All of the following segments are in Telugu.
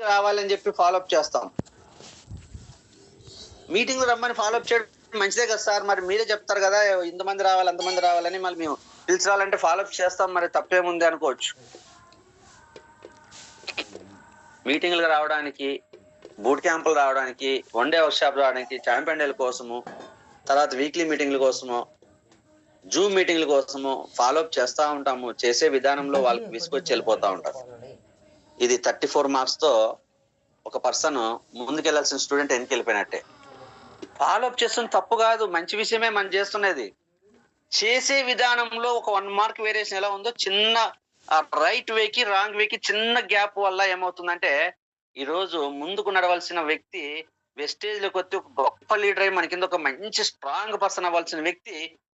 రావాలని చెప్పి ఫాలోఅప్ చేస్తాం. మీటింగ్ రమ్మని ఫాలోఅప్ చేయడం మంచిదే కదా సార్, మరి మీరే చెప్తారు కదా ఇంతమంది రావాలి అంతమంది రావాలని, మళ్ళీ మేము పిలిచాలంటే ఫాలోఅప్ చేస్తాం, మరి తప్పేముంది అనుకోవచ్చు. మీటింగ్లకు రావడానికి, బూట్ క్యాంపులు రావడానికి, వన్ డే వర్క్ షాప్ రావడానికి, ఛాంపియన్ డేల కోసము, తర్వాత వీక్లీ మీటింగ్ల కోసము, జూమ్ మీటింగ్ల కోసము ఫాలోఅప్ చేస్తూ ఉంటాము. చేసే విధానంలో వాళ్ళకి విసుకొచ్చి వెళ్ళిపోతూ ఉంటారు. ఇది 34 మార్క్స్ తో ఒక పర్సన్ ముందుకెళ్లాల్సిన స్టూడెంట్ వెనక్కి వెళ్ళిపోయినట్టే. ఫాలోఅప్ చేస్తున్న తప్పు కాదు, మంచి విషయమే మనం చేస్తున్నది. చేసే విధానంలో ఒక 1 మార్క్ వేరియేషన్ ఎలా ఉందో, చిన్న రైట్ వేకి రాంగ్ వేకి చిన్న గ్యాప్ వల్ల ఏమవుతుందంటే, ఈ రోజు ముందుకు నడవలసిన వ్యక్తి వెస్టేజ్ లోకి వచ్చి ఒక గొప్ప లీడర్ అయి మన కింద ఒక మంచి స్ట్రాంగ్ పర్సన్ అవ్వాల్సిన వ్యక్తి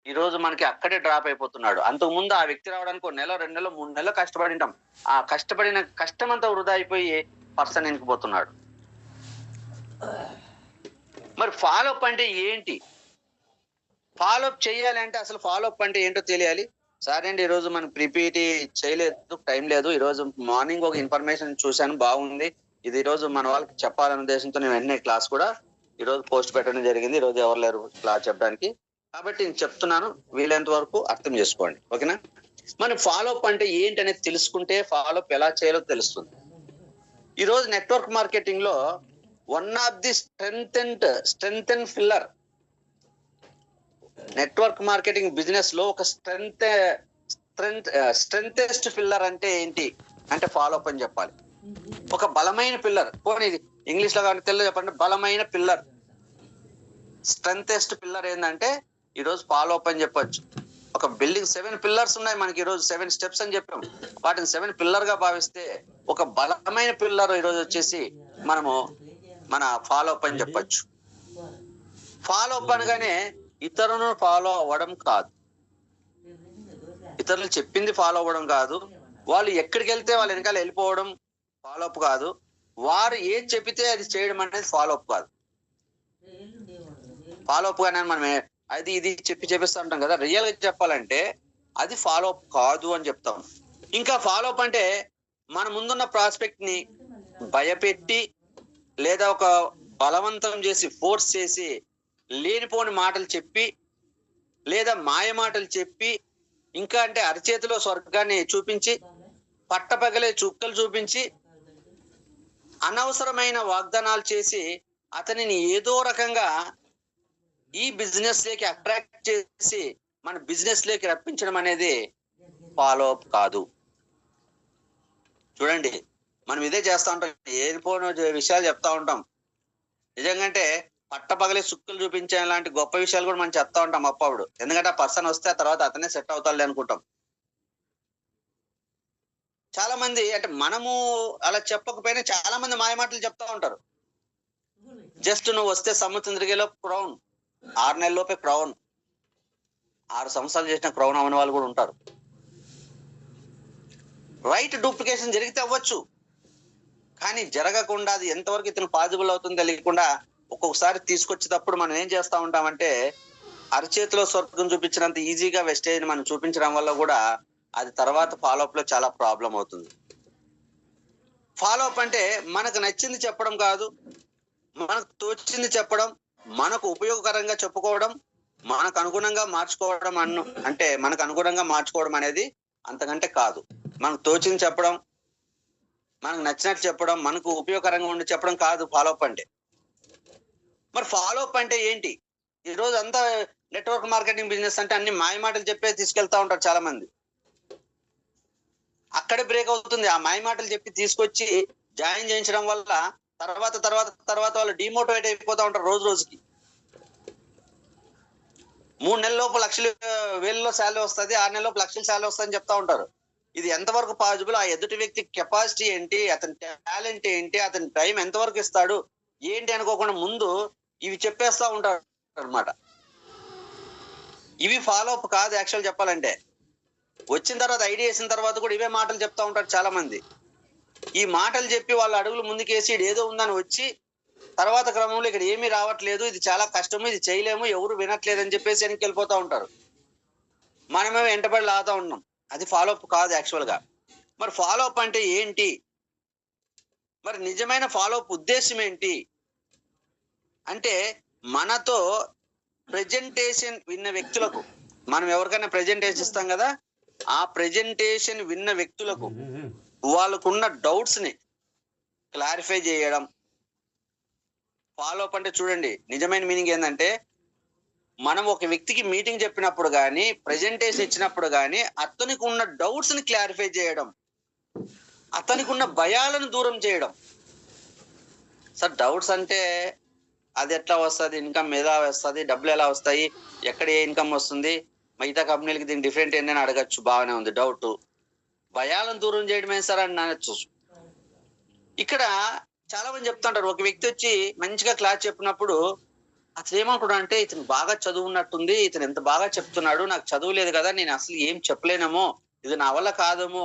ఈ రోజు మనకి అక్కడే డ్రాప్ అయిపోతున్నాడు. అంతకు ముందు ఆ వ్యక్తి రావడానికి 1 నెల 2 నెలలు 3 నెలలు కష్టపడింటాం. ఆ కష్టపడిన కష్టం అంతా వృధా అయిపోయి పర్సన్ వెనక్కిపోతున్నాడు. మరి ఫాలోఅప్ అంటే ఏంటి? ఫాలోఅప్ చేయాలి అంటే అసలు ఫాలోఅప్ అంటే ఏంటో తెలియాలి. సరే అండి, ఈరోజు మనం ప్రిపీటీ చేయలేదు, టైం లేదు. ఈరోజు మార్నింగ్ ఒక ఇన్ఫర్మేషన్ చూశాను, బాగుంది, ఇది ఈరోజు మన వాళ్ళకి చెప్పాలనే ఉద్దేశంతో నేను వెంటనే క్లాస్ కూడా ఈరోజు పోస్ట్ పెట్టడం జరిగింది. ఈరోజు ఎవరు లేరు క్లాస్ చెప్పడానికి, కాబట్టి నేను చెప్తున్నాను, వీలైనంత వరకు అర్థం చేసుకోండి, ఓకేనా? మన ఫాలోఅప్ అంటే ఏంటి అనేది తెలుసుకుంటే ఫాలోఅప్ ఎలా చేయాలో తెలుస్తుంది. ఈరోజు నెట్వర్క్ మార్కెటింగ్ లో one of the strength pillar, network marketing business లో ఒక స్ట్రెంగ్తెస్ట్ పిల్లర్ అంటే ఏంటి అంటే ఫాలోఅప్ అని చెప్పాలి. ఒక బలమైన పిల్లర్, పోనీ ఇంగ్లీష్ లో కానీ తెలుగు చెప్పండి, బలమైన పిల్లర్, స్ట్రెంగ్తెస్ట్ పిల్లర్ ఏంటంటే ఈరోజు ఫాలోఅప్ అని చెప్పొచ్చు. ఒక బిల్డింగ్ 7 పిల్లర్స్ ఉన్నాయి మనకి, ఈరోజు 7 స్టెప్స్ అని చెప్పాం. వాటిని 7 పిల్లర్ గా భావిస్తే ఒక బలమైన పిల్లర్ ఈరోజు వచ్చేసి మనము మన ఫాలోఅప్ అని చెప్పొచ్చు. ఫాలోఅప్ అనగానే ఇతరులను ఫాలో అవ్వడం కాదు, ఇతరులు చెప్పింది ఫాలో అవ్వడం కాదు, వాళ్ళు ఎక్కడికి వెళ్తే వాళ్ళ వెనకాల వెళ్ళిపోవడం ఫాలోఅప్ కాదు, వారు ఏది చెప్పితే అది చేయడం అనేది ఫాలోఅప్ కాదు. ఫాలోఅప్ గానే మనం అది ఇది చెప్పిస్తూ ఉంటాం కదా, రియల్ గా చెప్పాలంటే అది ఫాలోఅప్ కాదు అని చెప్తాం. ఇంకా ఫాలోఅప్ అంటే మన ముందున్న ప్రాస్పెక్ట్ ని భయపెట్టి లేదా ఒక బలవంతం చేసి ఫోర్స్ చేసి లేనిపోని మాటలు చెప్పి లేదా మాయ మాటలు చెప్పి, ఇంకా అంటే అరచేతిలో స్వర్గాన్ని చూపించి, పట్టపగలే చుక్కలు చూపించి, అనవసరమైన వాగ్దానాలు చేసి అతనిని ఏదో రకంగా ఈ బిజినెస్ లేకి అట్రాక్ట్ చేసి మన బిజినెస్ లేకి రప్పించడం అనేది ఫాలోఅప్ కాదు. చూడండి, మనం ఇదే చేస్తూ ఉంటాం, ఏదిపోయిన విషయాలు చెప్తా ఉంటాం. నిజంగా పట్టపగలే సుక్కులు చూపించే లాంటి గొప్ప విషయాలు కూడా మనం చెప్తా ఉంటాం అప్పుడు. ఎందుకంటే ఆ పర్సన్ వస్తే ఆ తర్వాత అతనే సెట్ అవుతాడు అనుకుంటాం. చాలా మంది అంటే మనము అలా చెప్పకపోయినా చాలా మంది మాయ మాటలు చెప్తా ఉంటారు. జస్ట్ నువ్వు వస్తే సముద్రంలో క్రౌన్, 6 నెలల్లోపే క్రౌన్, 6 సంవత్సరాలు చేసిన క్రౌన్ అవని వాళ్ళు కూడా ఉంటారు. రైట్ డూప్లికేషన్ జరిగితే అవ్వచ్చు, కానీ జరగకుండా అది ఎంతవరకు ఇతను పాజిబుల్ అవుతుందో తెలియకుండా ఒక్కొక్కసారి తీసుకొచ్చేటప్పుడు మనం ఏం చేస్తా ఉంటామంటే అరచేతిలో స్వర్గం చూపించినంత ఈజీగా వెస్టేజ్ మనం చూపించడం వల్ల కూడా అది తర్వాత ఫాలోఅప్ లో చాలా ప్రాబ్లం అవుతుంది. ఫాలోఅప్ అంటే మనకు నచ్చింది చెప్పడం కాదు, మనకు తోచింది చెప్పడం, మనకు ఉపయోగకరంగా చెప్పుకోవడం, మనకు అనుగుణంగా మార్చుకోవడం అంటే మనకు అనుగుణంగా మార్చుకోవడం అనేది అంతకంటే కాదు. మనకు తోచింది చెప్పడం, మనకు నచ్చినట్టు చెప్పడం, మనకు ఉపయోగకరంగా ఉండి చెప్పడం కాదు ఫాలోఅప్ అంటే. మరి ఫాలోఅప్ అంటే ఏంటి? ఈ రోజు అంతా నెట్వర్క్ మార్కెటింగ్ బిజినెస్ అంటే అన్ని మాయ మాటలు చెప్పే తీసుకెళ్తా ఉంటారు చాలా మంది. అక్కడే బ్రేక్ అవుతుంది. ఆ మాయ మాటలు చెప్పి తీసుకొచ్చి జాయిన్ చేయించడం వల్ల తర్వాత వాళ్ళు డిమోటివేట్ అయిపోతా ఉంటారు రోజు రోజుకి. 3 నెలల లోపు వేలలో శాలరీ వస్తుంది, 6 నెలల లోపు లక్షల శాలరీ వస్తుంది అని చెప్తా ఉంటారు. ఇది ఎంతవరకు పాజిబుల్? ఆ ఎదుటి వ్యక్తి కెపాసిటీ ఏంటి, అతని టాలెంట్ ఏంటి, అతని టైం ఎంతవరకు ఇస్తాడు ఏంటి అనుకోకుండా ముందు ఇవి చెప్పేస్తా ఉంటారు అనమాట. ఇవి ఫాలోఅప్ కాదు యాక్చువల్ చెప్పాలంటే. వచ్చిన తర్వాత ఐడియా వేసిన తర్వాత కూడా ఇవే మాటలు చెప్తా ఉంటారు చాలా మంది. ఈ మాటలు చెప్పి వాళ్ళ అడుగులు ముందుకేసి ఏదో ఉందని వచ్చి తర్వాత క్రమంలో ఇక్కడ ఏమీ రావట్లేదు, ఇది చాలా కష్టము, ఇది చేయలేము, ఎవరు వినట్లేదు అని చెప్పేసి వెనక్కి వెళ్ళిపోతా ఉంటారు. మనమే వెంటబడి లాగుతా ఉన్నాం. అది ఫాలోఅప్ కాదు యాక్చువల్ గా. మరి ఫాలోఅప్ అంటే ఏంటి? మరి నిజమైన ఫాలోఅప్ ఉద్దేశం ఏంటి అంటే, మనతో ప్రెజెంటేషన్ విన్న వ్యక్తులకు, మనం ఎవరికైనా ప్రెజెంటేషన్ ఇస్తాం కదా, ఆ ప్రెజెంటేషన్ విన్న వ్యక్తులకు వాళ్ళకున్న డౌట్స్ ని క్లారిఫై చేయడం. ఫాలోఅప్ అంటే చూడండి, నిజమైన మీనింగ్ ఏంటంటే, మనం ఒక వ్యక్తికి మీటింగ్ చెప్పినప్పుడు కానీ, ప్రెజెంటేషన్ ఇచ్చినప్పుడు కానీ, అతనికి ఉన్న డౌట్స్ ని క్లారిఫై చేయడం, అతనికి ఉన్న భయాలను దూరం చేయడం. సార్ డౌట్స్ అంటే అది ఎట్లా వస్తుంది, ఇన్కమ్ ఎలా వస్తుంది, డబ్బులు ఎలా వస్తాయి, ఎక్కడ ఏ ఇన్కమ్ వస్తుంది, మిగతా కంపెనీలకి దీనికి డిఫరెంట్ ఏంటని అడగచ్చు, బాగానే ఉంది డౌట్. భయాలను దూరం చేయడమే సార్ అని అనొచ్చు. ఇక్కడ చాలా మంది చెప్తుంటారు, ఒక వ్యక్తి వచ్చి మంచిగా క్లాస్ చెప్పినప్పుడు అతను ఏమనుకుంటా అంటే, ఇతను బాగా చదువున్నట్టుంది, ఇతను ఎంత బాగా చెప్తున్నాడు, నాకు చదువు లేదు కదా, నేను అసలు ఏం చెప్పలేనేమో, ఇది నా వల్ల కాదేమో,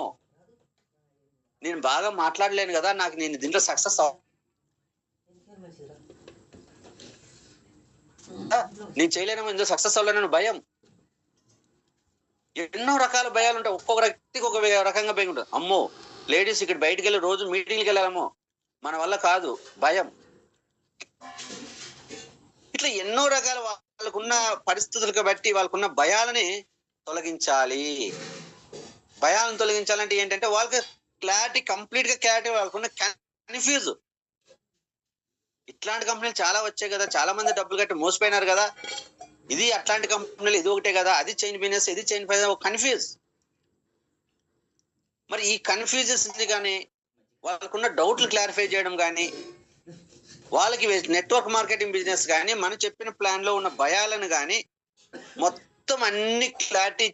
నేను బాగా మాట్లాడలేను కదా, నేను దీంట్లో సక్సెస్ నేను చేయలేనేమో, ఇందులో సక్సెస్ అవ్వలేనని భయం. ఎన్నో రకాల భయాలు ఉంటాయి, ఒక్కొక్క వ్యక్తికి ఒక రకంగా భయం ఉంటుంది. అమ్మో లేడీస్ ఇక్కడ బయటికి వెళ్ళి రోజు మీటింగ్కి వెళ్ళాలేమో, మన వల్ల కాదు, భయం. ఇట్లా ఎన్నో రకాల వాళ్ళకున్న పరిస్థితులకు బట్టి వాళ్ళకున్న భయాలని తొలగించాలి. భయాలను తొలగించాలంటే ఏంటంటే, వాళ్ళకి క్లారిటీ, కంప్లీట్ గా క్లారిటీ, వాళ్ళకున్న కన్ఫ్యూజ్. ఇట్లాంటి కంపెనీలు చాలా వచ్చాయి కదా, చాలా మంది డబ్బులు కట్టి మోసపోయినారు కదా, ఇది అట్లాంటి కంపెనీలు ఇది ఒకటే కదా, అది చైన్ బిజినెస్, ఇది చైన్ బిజినెస్, కన్ఫ్యూజ్. మరి ఈ కన్ఫ్యూజెస్ కానీ, వాళ్ళకున్న డౌట్లు క్లారిఫై చేయడం కానీ, వాళ్ళకి నెట్వర్క్ మార్కెటింగ్ బిజినెస్ కానీ, మనం చెప్పిన ప్లాన్ లో ఉన్న భయాలను కానీ మొత్తం అన్ని క్లారిటీ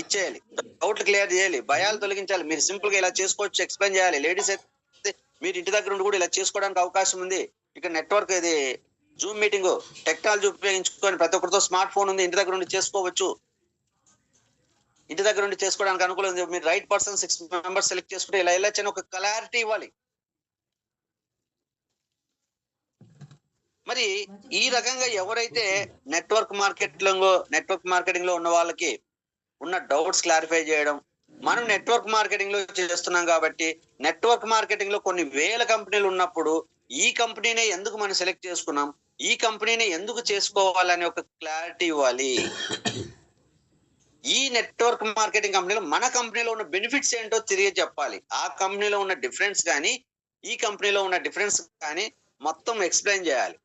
ఇచ్చేయాలి, డౌట్లు క్లియర్ చేయాలి, భయాలు తొలగించాలి. మీరు సింపుల్ గా ఇలా చేసుకోవచ్చు ఎక్స్ప్లెయిన్ చేయాలి. లేడీస్ అయితే మీరు ఇంటి దగ్గర ఉండి కూడా ఇలా చేసుకోవడానికి అవకాశం ఉంది. ఇక్కడ నెట్వర్క్ ఇది జూమ్ మీటింగ్ టెక్నాలజీ ఉపయోగించుకొని ప్రతి ఒక్కరితో స్మార్ట్ ఫోన్ ఉంది, ఇంటి దగ్గర నుండి చేసుకోవచ్చు. ఇంటి దగ్గర నుండి చేసుకోవడానికి అనుకూలం ఉంది. మీరు రైట్ పర్సన్ 6 మెంబర్స్ సెలెక్ట్ చేసుకుంటే ఇలా వెళ్ళొచ్చని ఒక క్లారిటీ ఇవ్వాలి. మరి ఈ రకంగా ఎవరైతే నెట్వర్క్ మార్కెటింగ్ లో ఉన్న వాళ్ళకి ఉన్న డౌట్స్ క్లారిఫై చేయడం. మనం నెట్వర్క్ మార్కెటింగ్ లో చేస్తున్నాం కాబట్టి, నెట్వర్క్ మార్కెటింగ్ లో కొన్ని వేల కంపెనీలు ఉన్నప్పుడు ఈ కంపెనీనే ఎందుకు మనం సెలెక్ట్ చేసుకున్నాం, ఈ కంపెనీని ఎందుకు చేసుకోవాలని ఒక క్లారిటీ ఇవ్వాలి. ఈ నెట్వర్క్ మార్కెటింగ్ కంపెనీలో మన కంపెనీలో ఉన్న బెనిఫిట్స్ ఏంటో తిరిగి చెప్పాలి. ఆ కంపెనీలో ఉన్న డిఫరెన్స్ కానీ, ఈ కంపెనీలో ఉన్న డిఫరెన్స్ కానీ మొత్తం ఎక్స్ప్లెయిన్ చేయాలి.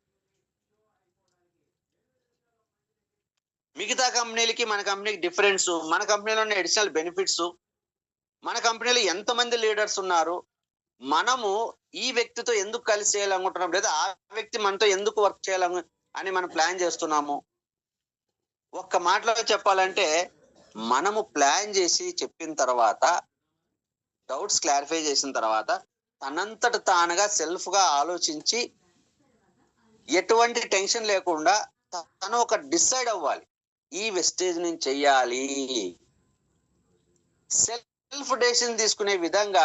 మిగతా కంపెనీలకి మన కంపెనీకి డిఫరెన్స్, మన కంపెనీలో ఉన్న అడిషనల్ బెనిఫిట్స్, మన కంపెనీలో ఎంతమంది లీడర్స్ ఉన్నారు, మనము ఈ వ్యక్తితో ఎందుకు కలిసి చేయాలనుకుంటున్నాం, లేదా ఆ వ్యక్తి మనతో ఎందుకు వర్క్ చేయాలని అని మనం ప్లాన్ చేస్తున్నాము. ఒక్క మాటలో చెప్పాలంటే, మనము ప్లాన్ చేసి చెప్పిన తర్వాత, డౌట్స్ క్లారిఫై చేసిన తర్వాత, తనంతట తానుగా సెల్ఫ్ గా ఆలోచించి ఎటువంటి టెన్షన్ లేకుండా తను ఒక డిసైడ్ అవ్వాలి, ఈ వెస్టేజ్ నుంచి చెయ్యాలి. సెల్ఫ్ డెసిషన్ తీసుకునే విధంగా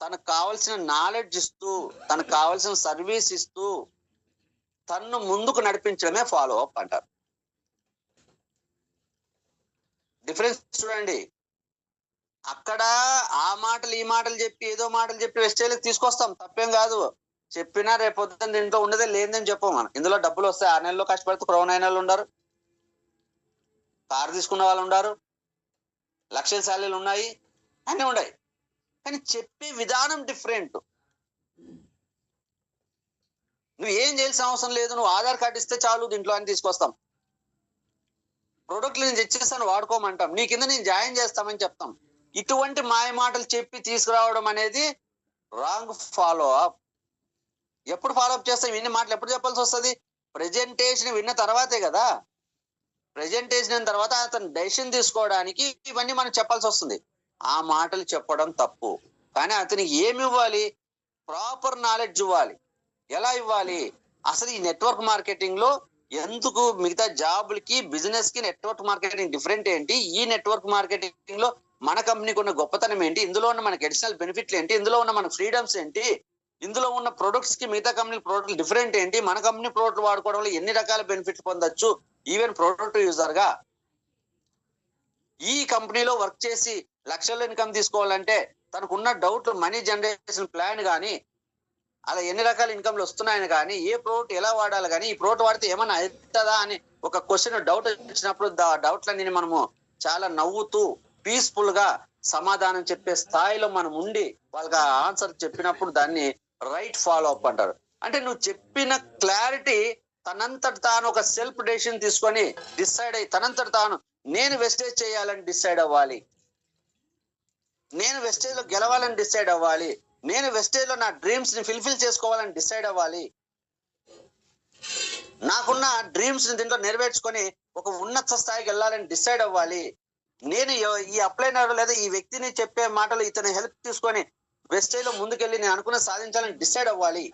తనకు కావాల్సిన నాలెడ్జ్ ఇస్తూ, తనకు కావాల్సిన సర్వీస్ ఇస్తూ తన్ను ముందుకు నడిపించడమే ఫాలో అప్ అంటారు. డిఫరెన్స్ చూడండి. అక్కడ ఆ మాటలు ఈ మాటలు చెప్పి, ఏదో మాటలు చెప్పి వెస్టేజ్కి తీసుకొస్తాం, తప్పేం కాదు. చెప్పినా రేపు పొద్దున్న దీంట్లో ఉండదే లేదని చెప్పం మనం. ఇందులో డబ్బులు వస్తాయి, 6 నెలల్లో కష్టపడితే క్రౌన్ అయిన వాళ్ళు ఉన్నారు, కారు తీసుకున్న వాళ్ళు ఉన్నారు, లక్షల శాలరీలు ఉన్నాయి, అన్నీ ఉన్నాయి. కానీ చెప్పే విధానం డిఫరెంట్. నువ్వు ఏం చేయాల్సిన అవసరం లేదు, నువ్వు ఆధార్ కార్డు ఇస్తే చాలు దీంట్లో అని తీసుకొస్తాం. ప్రొడక్ట్లు నేను తెచ్చేస్తాను వాడుకోమంటాం, నీ కింద నేను జాయిన్ చేస్తామని చెప్తాం. ఇటువంటి మాయ మాటలు చెప్పి తీసుకురావడం అనేది రాంగ్ ఫాలో అప్. ఎప్పుడు ఫాలో అప్ చేస్తాం? ఇన్ని మాటలు ఎప్పుడు చెప్పాల్సి వస్తుంది? ప్రెజెంటేషన్ విన్న తర్వాతే కదా. ప్రెజెంటేషన్ అయిన తర్వాత అతను డెసిషన్ తీసుకోవడానికి ఇవన్నీ మనం చెప్పాల్సి వస్తుంది. ఆ మాటలు చెప్పడం తప్పు. కానీ అతనికి ఏమి ఇవ్వాలి? ప్రాపర్ నాలెడ్జ్ ఇవ్వాలి. ఎలా ఇవ్వాలి? అసలు ఈ నెట్వర్క్ మార్కెటింగ్ లో ఎందుకు మిగతా జాబులకి బిజినెస్ కి నెట్వర్క్ మార్కెటింగ్ డిఫరెంట్ ఏంటి, ఈ నెట్వర్క్ మార్కెటింగ్ లో మన కంపెనీకి ఉన్న గొప్పతనం ఏంటి, ఇందులో ఉన్న మనకి అడిషనల్ బెనిఫిట్లు ఏంటి, ఇందులో ఉన్న మన ఫ్రీడమ్స్ ఏంటి, ఇందులో ఉన్న ప్రొడక్ట్స్ కి మిగతా కంపెనీ ప్రొడక్ట్లు డిఫరెంట్ ఏంటి, మన కంపెనీ ప్రొడక్ట్లు వాడుకోవడం వల్ల ఎన్ని రకాల బెనిఫిట్లు పొందొచ్చు, ఈవెన్ ప్రొడక్ట్ యూజర్ గా ఈ కంపెనీలో వర్క్ చేసి లక్షల్లో ఇన్కమ్ తీసుకోవాలంటే తనకున్న డౌట్, మనీ జనరేషన్ ప్లాన్ కానీ, అలా ఎన్ని రకాల ఇన్కమ్లు వస్తున్నాయని కానీ, ఏ ప్రోడక్ట్ ఎలా వాడాలి కానీ, ఈ ప్రోడక్ట్ వాడితే ఏమైనా అవుతుందా అని ఒక క్వశ్చన్ డౌట్ వచ్చినప్పుడు డౌట్లన్నీ మనము చాలా నవ్వుతూ పీస్ఫుల్ గా సమాధానం చెప్పే స్థాయిలో మనం ఉండి వాళ్ళకి ఆ ఆన్సర్ చెప్పినప్పుడు దాన్ని రైట్ ఫాలో అప్ అంటారు. అంటే నువ్వు చెప్పిన క్లారిటీ తనంతట తాను ఒక సెల్ఫ్ డెసిషన్ తీసుకొని డిసైడ్ అయ్యి తనంతట తాను నేను వెస్టేజ్ చేయాలని డిసైడ్ అవ్వాలి, నేను వెస్టేజ్ లో గెలవాలని డిసైడ్ అవ్వాలి, నేను వెస్టేజ్ లో నా డ్రీమ్స్ ని ఫుల్ఫిల్ చేసుకోవాలని డిసైడ్ అవ్వాలి, నాకున్న డ్రీమ్స్ ని దీంట్లో నెరవేర్చుకొని ఒక ఉన్నత స్థాయికి వెళ్ళాలని డిసైడ్ అవ్వాలి, నేను ఈ అప్లైనర్ లేదా ఈ వ్యక్తిని చెప్పే మాటలు ఇతని హెల్ప్ తీసుకొని వెస్టేజ్ లో ముందుకెళ్ళి నేను అనుకున్న సాధించాలని డిసైడ్ అవ్వాలి.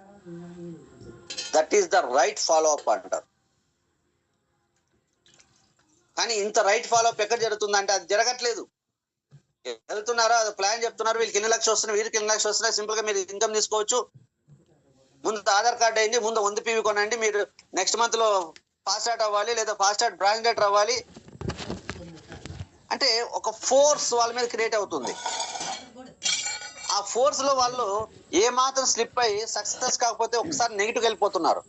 That is the right follow up అంటారు. కానీ ఇంత రైట్ ఫాలో అప్ ఎక్కడ జరుగుతుందంటే అది జరగట్లేదు. వెళ్తున్నారా, అది ప్లాన్ చెప్తున్నారు, వీళ్ళకి ఎన్ని లక్షలు వస్తున్నాయి, వీరికి ఎన్ని లక్షలు వస్తున్నాయి, సింపుల్ గా మీరు ఇన్కమ్ తీసుకోవచ్చు, ముందు ఆధార్ కార్డ్ అయింది, ముందు 100 PV కొనండి, మీరు నెక్స్ట్ మంత్ లో ఫాస్ట్ స్టార్ట్ అవ్వాలి లేదా ఫాస్ట్ స్టార్ట్ బ్రాంచ్ డేటర్ అవ్వాలి అంటే ఒక ఫోర్స్ వాళ్ళ మీద క్రియేట్ అవుతుంది. ఆ ఫోర్స్ లో వాళ్ళు ఏ మాత్రం స్లిప్ అయ్యి సక్సెస్ కాకపోతే ఒకసారి నెగిటివ్ వెళ్ళిపోతున్నారు.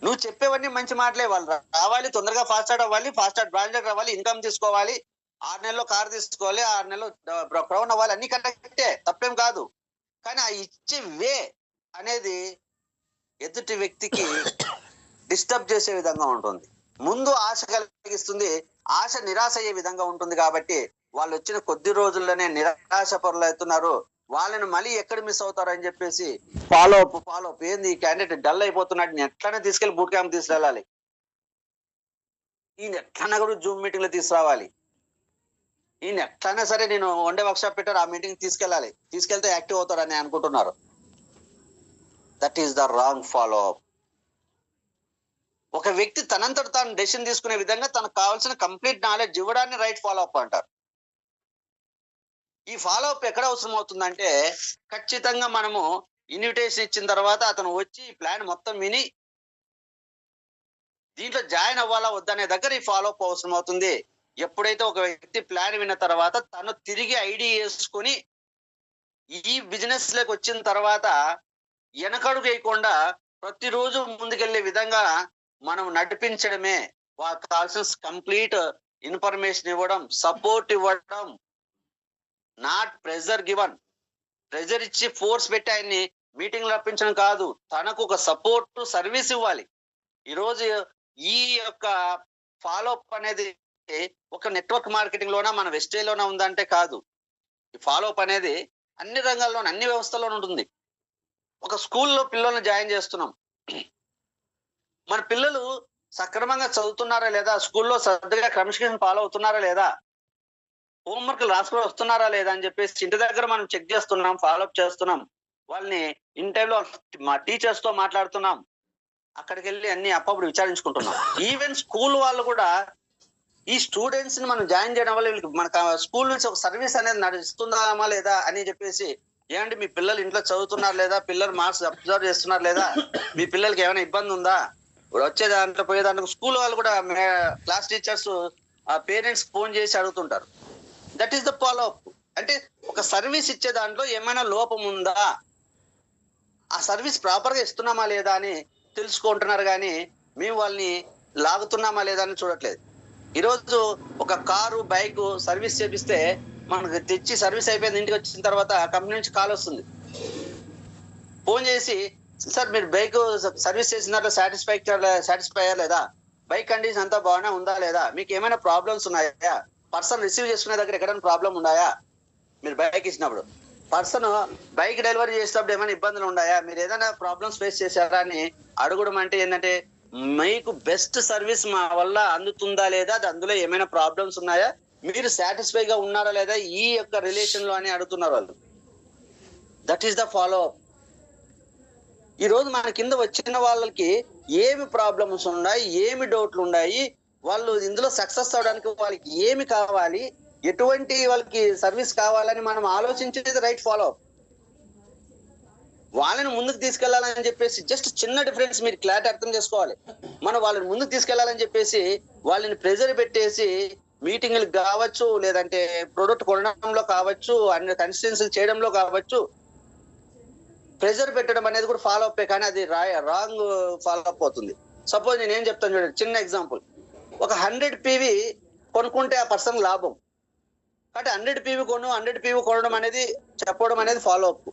నువ్వు చెప్పేవన్నీ మంచి మాటలే, వాళ్ళు రావాలి, తొందరగా ఫాస్ట్ స్టార్ట్ అవ్వాలి, ఫాస్ట్ స్టార్ట్ బ్రాంచ్ డేటర్ అవ్వాలి, ఇన్కమ్ తీసుకోవాలి, 6 నెలల్లో కార్ తీసుకోవాలి, 6 నెలల్లో ప్రౌన్ అవ్వాలి, అన్ని కరెక్టే, తప్పేం కాదు. కానీ ఆ ఇచ్చే వే అనేది ఎదుటి వ్యక్తికి డిస్టర్బ్ చేసే విధంగా ఉంటుంది. ముందు ఆశ కలిగిస్తుంది, ఆశ నిరాశ అయ్యే విధంగా ఉంటుంది. కాబట్టి వాళ్ళు వచ్చిన కొద్ది రోజుల్లోనే నిరాశ పరులు అవుతున్నారు. వాళ్ళని మళ్ళీ ఎక్కడ మిస్ అవుతారని చెప్పేసి ఫాలో అప్ ఏంది, ఈ క్యాండిడేట్ డల్ అయిపోతున్నాడు, నేను ఎట్లనే తీసుకెళ్లి బూట్ క్యాంప్ తీసుకెళ్ళాలి, ఈయన ఎట్లన్నా కూడా జూమ్ మీటింగ్ లో తీసుకురావాలి, ఈయన ఎట్లయినా సరే నేను వన్డే వర్క్షాప్ పెట్టారు ఆ మీటింగ్ తీసుకెళ్ళాలి, తీసుకెళ్తే యాక్టివ్ అవుతారని అనుకుంటున్నారు. That is the wrong follow up. ఒక వ్యక్తి తనంతట తాను డెసిషన్ తీసుకునే విధంగా తనకు కావాల్సిన కంప్లీట్ నాలెడ్జ్ ఇవ్వడాన్ని రైట్ ఫాలో అప్ అంటారు. ఈ ఫాలో అప్ ఎక్కడ అవసరం అవుతుందంటే ఖచ్చితంగా మనము ఇన్విటేషన్ ఇచ్చిన తర్వాత అతను వచ్చి ఈ ప్లాన్ మొత్తం విని దీంట్లో జాయిన్ అవ్వాలా వద్దనే దగ్గర ఈ ఫాలో అప్ అవసరం అవుతుంది. ఎప్పుడైతే ఒక వ్యక్తి ప్లాన్ విన్న తర్వాత తను తిరిగి ఐడి వేసుకొని ఈ బిజినెస్ లోకి వచ్చిన తర్వాత వెనకడుగు వేయకుండా ప్రతిరోజు ముందుకెళ్లే విధంగా మనం నడిపించడమే, వాళ్ళకి కావాల్సిన కంప్లీట్ ఇన్ఫర్మేషన్ ఇవ్వడం, సపోర్ట్ ఇవ్వడం, నాట్ ప్రెజర్ గివన్. ప్రెజర్ ఇచ్చి ఫోర్స్ పెట్టి ఆయన్ని మీటింగ్ రప్పించడం కాదు, తనకు ఒక సపోర్ట్ సర్వీస్ ఇవ్వాలి. ఈరోజు ఈ యొక్క ఫాలో అప్ అనేది ఒక నెట్వర్క్ మార్కెటింగ్ లోనా మన వెస్టేజ్ లోనా ఉందంటే కాదు. ఈ ఫాలో అప్ అనేది అన్ని రంగాల్లోనూ అన్ని వ్యవస్థల్లోనూ ఉంటుంది. ఒక స్కూల్లో పిల్లల్ని జాయిన్ చేస్తున్నాం, మన పిల్లలు సక్రమంగా చదువుతున్నారా లేదా, స్కూల్లో శ్రద్ధగా క్రమశిక్షణ ఫాలో అవుతున్నారా లేదా, హోంవర్క్ రాసుకొని వస్తున్నారా లేదా అని చెప్పేసి ఇంటి దగ్గర మనం చెక్ చేస్తున్నాం, ఫాలోఅప్ చేస్తున్నాం, వాళ్ళని ఇన్ టైంలో మా టీచర్స్ తో మాట్లాడుతున్నాం, అక్కడికి వెళ్ళి అన్ని అప్పుడు విచారించుకుంటున్నాం. ఈవెన్ స్కూల్ వాళ్ళు కూడా ఈ స్టూడెంట్స్ ని మనం జాయిన్ చేయడం వల్ల వీళ్ళకి మన స్కూల్ నుంచి ఒక సర్వీస్ అనేది నడుస్తుందామా లేదా అని చెప్పేసి, ఏమంటే మీ పిల్లలు ఇంట్లో చదువుతున్నారు లేదా, పిల్లలు మార్క్స్ అబ్జర్వ్ చేస్తున్నారు లేదా, మీ పిల్లలకి ఏమైనా ఇబ్బంది ఉందా, వచ్చే దాంట్లో పోయే దాంట్లో స్కూల్ వాళ్ళు కూడా క్లాస్ టీచర్స్ పేరెంట్స్ ఫోన్ చేసి అడుగుతుంటారు. That is the follow up. అంటే ఒక సర్వీస్ ఇచ్చే దాంట్లో ఏమైనా లోపం ఉందా, ఆ సర్వీస్ ప్రాపర్ గా ఇస్తున్నామా లేదా అని తెలుసుకుంటున్నారు. కానీ మేము వాళ్ళని లాగుతున్నామా లేదా అని చూడట్లేదు. ఈరోజు ఒక కారు బైక్ సర్వీస్ చేపిస్తే మనకు తెచ్చి సర్వీస్ అయిపోయింది, ఇంటికి వచ్చిన తర్వాత కంపెనీ నుంచి కాల్ వస్తుంది, ఫోన్ చేసి సార్ మీరు బైక్ సర్వీస్ చేసిన దాంట్లో సాటిస్ఫై అయ్యా లేదా, బైక్ కండిషన్ అంతా బాగానే ఉందా లేదా, మీకు ఏమైనా ప్రాబ్లమ్స్ ఉన్నాయా, పర్సన్ రిసీవ్ చేసుకునే దగ్గర ఎక్కడైనా ప్రాబ్లం ఉన్నాయా, మీరు బైక్ ఇచ్చినప్పుడు పర్సన్ బైక్ డెలివరీ చేసేటప్పుడు ఏమైనా ఇబ్బందులు ఉన్నాయా, మీరు ఏదైనా ప్రాబ్లమ్స్ ఫేస్ చేశారా అని అడగడం. అంటే ఏంటంటే మీకు బెస్ట్ సర్వీస్ మా వల్ల అందుతుందా లేదా, అందులో ఏమైనా ప్రాబ్లమ్స్ ఉన్నాయా, మీరు సాటిస్ఫై గా ఉన్నారా లేదా ఈ యొక్క రిలేషన్ లో అని అడుగుతున్నారు వాళ్ళు. That is the follow up. ఈ రోజు మన కింద వచ్చిన వాళ్ళకి ఏమి ప్రాబ్లమ్స్ ఉన్నాయి, ఏమి డౌట్లు ఉన్నాయి, వాళ్ళు ఇందులో సక్సెస్ అవడానికి వాళ్ళకి ఏమి కావాలి, ఎటువంటి వాళ్ళకి సర్వీస్ కావాలని మనం ఆలోచించేది రైట్ ఫాలో అప్. వాళ్ళని ముందుకు తీసుకెళ్లాలని చెప్పేసి జస్ట్ చిన్న డిఫరెన్స్ మీరు క్లారిటీ అర్థం చేసుకోవాలి. మనం వాళ్ళని ముందుకు తీసుకెళ్లాలని చెప్పేసి వాళ్ళని ప్రెజర్ పెట్టేసి మీటింగ్లు కావచ్చు, లేదంటే ప్రొడక్ట్ కొనడంలో కావచ్చు, అన్ని కన్సిస్టెన్సీ చేయడంలో కావచ్చు, ప్రెజర్ పెట్టడం అనేది కూడా ఫాలో అప్, కానీ అది రాంగ్ ఫాలో అప్ అవుతుంది. సపోజ్ నేను ఏం చెప్తాను చూడండి, చిన్న ఎగ్జాంపుల్. ఒక 100 PV కొనుక్కుంటే ఆ పర్సన్ లాభం, కాబట్టి 100 PV 100 PV కొనడం అనేది చెప్పడం అనేది ఫాలో అప్.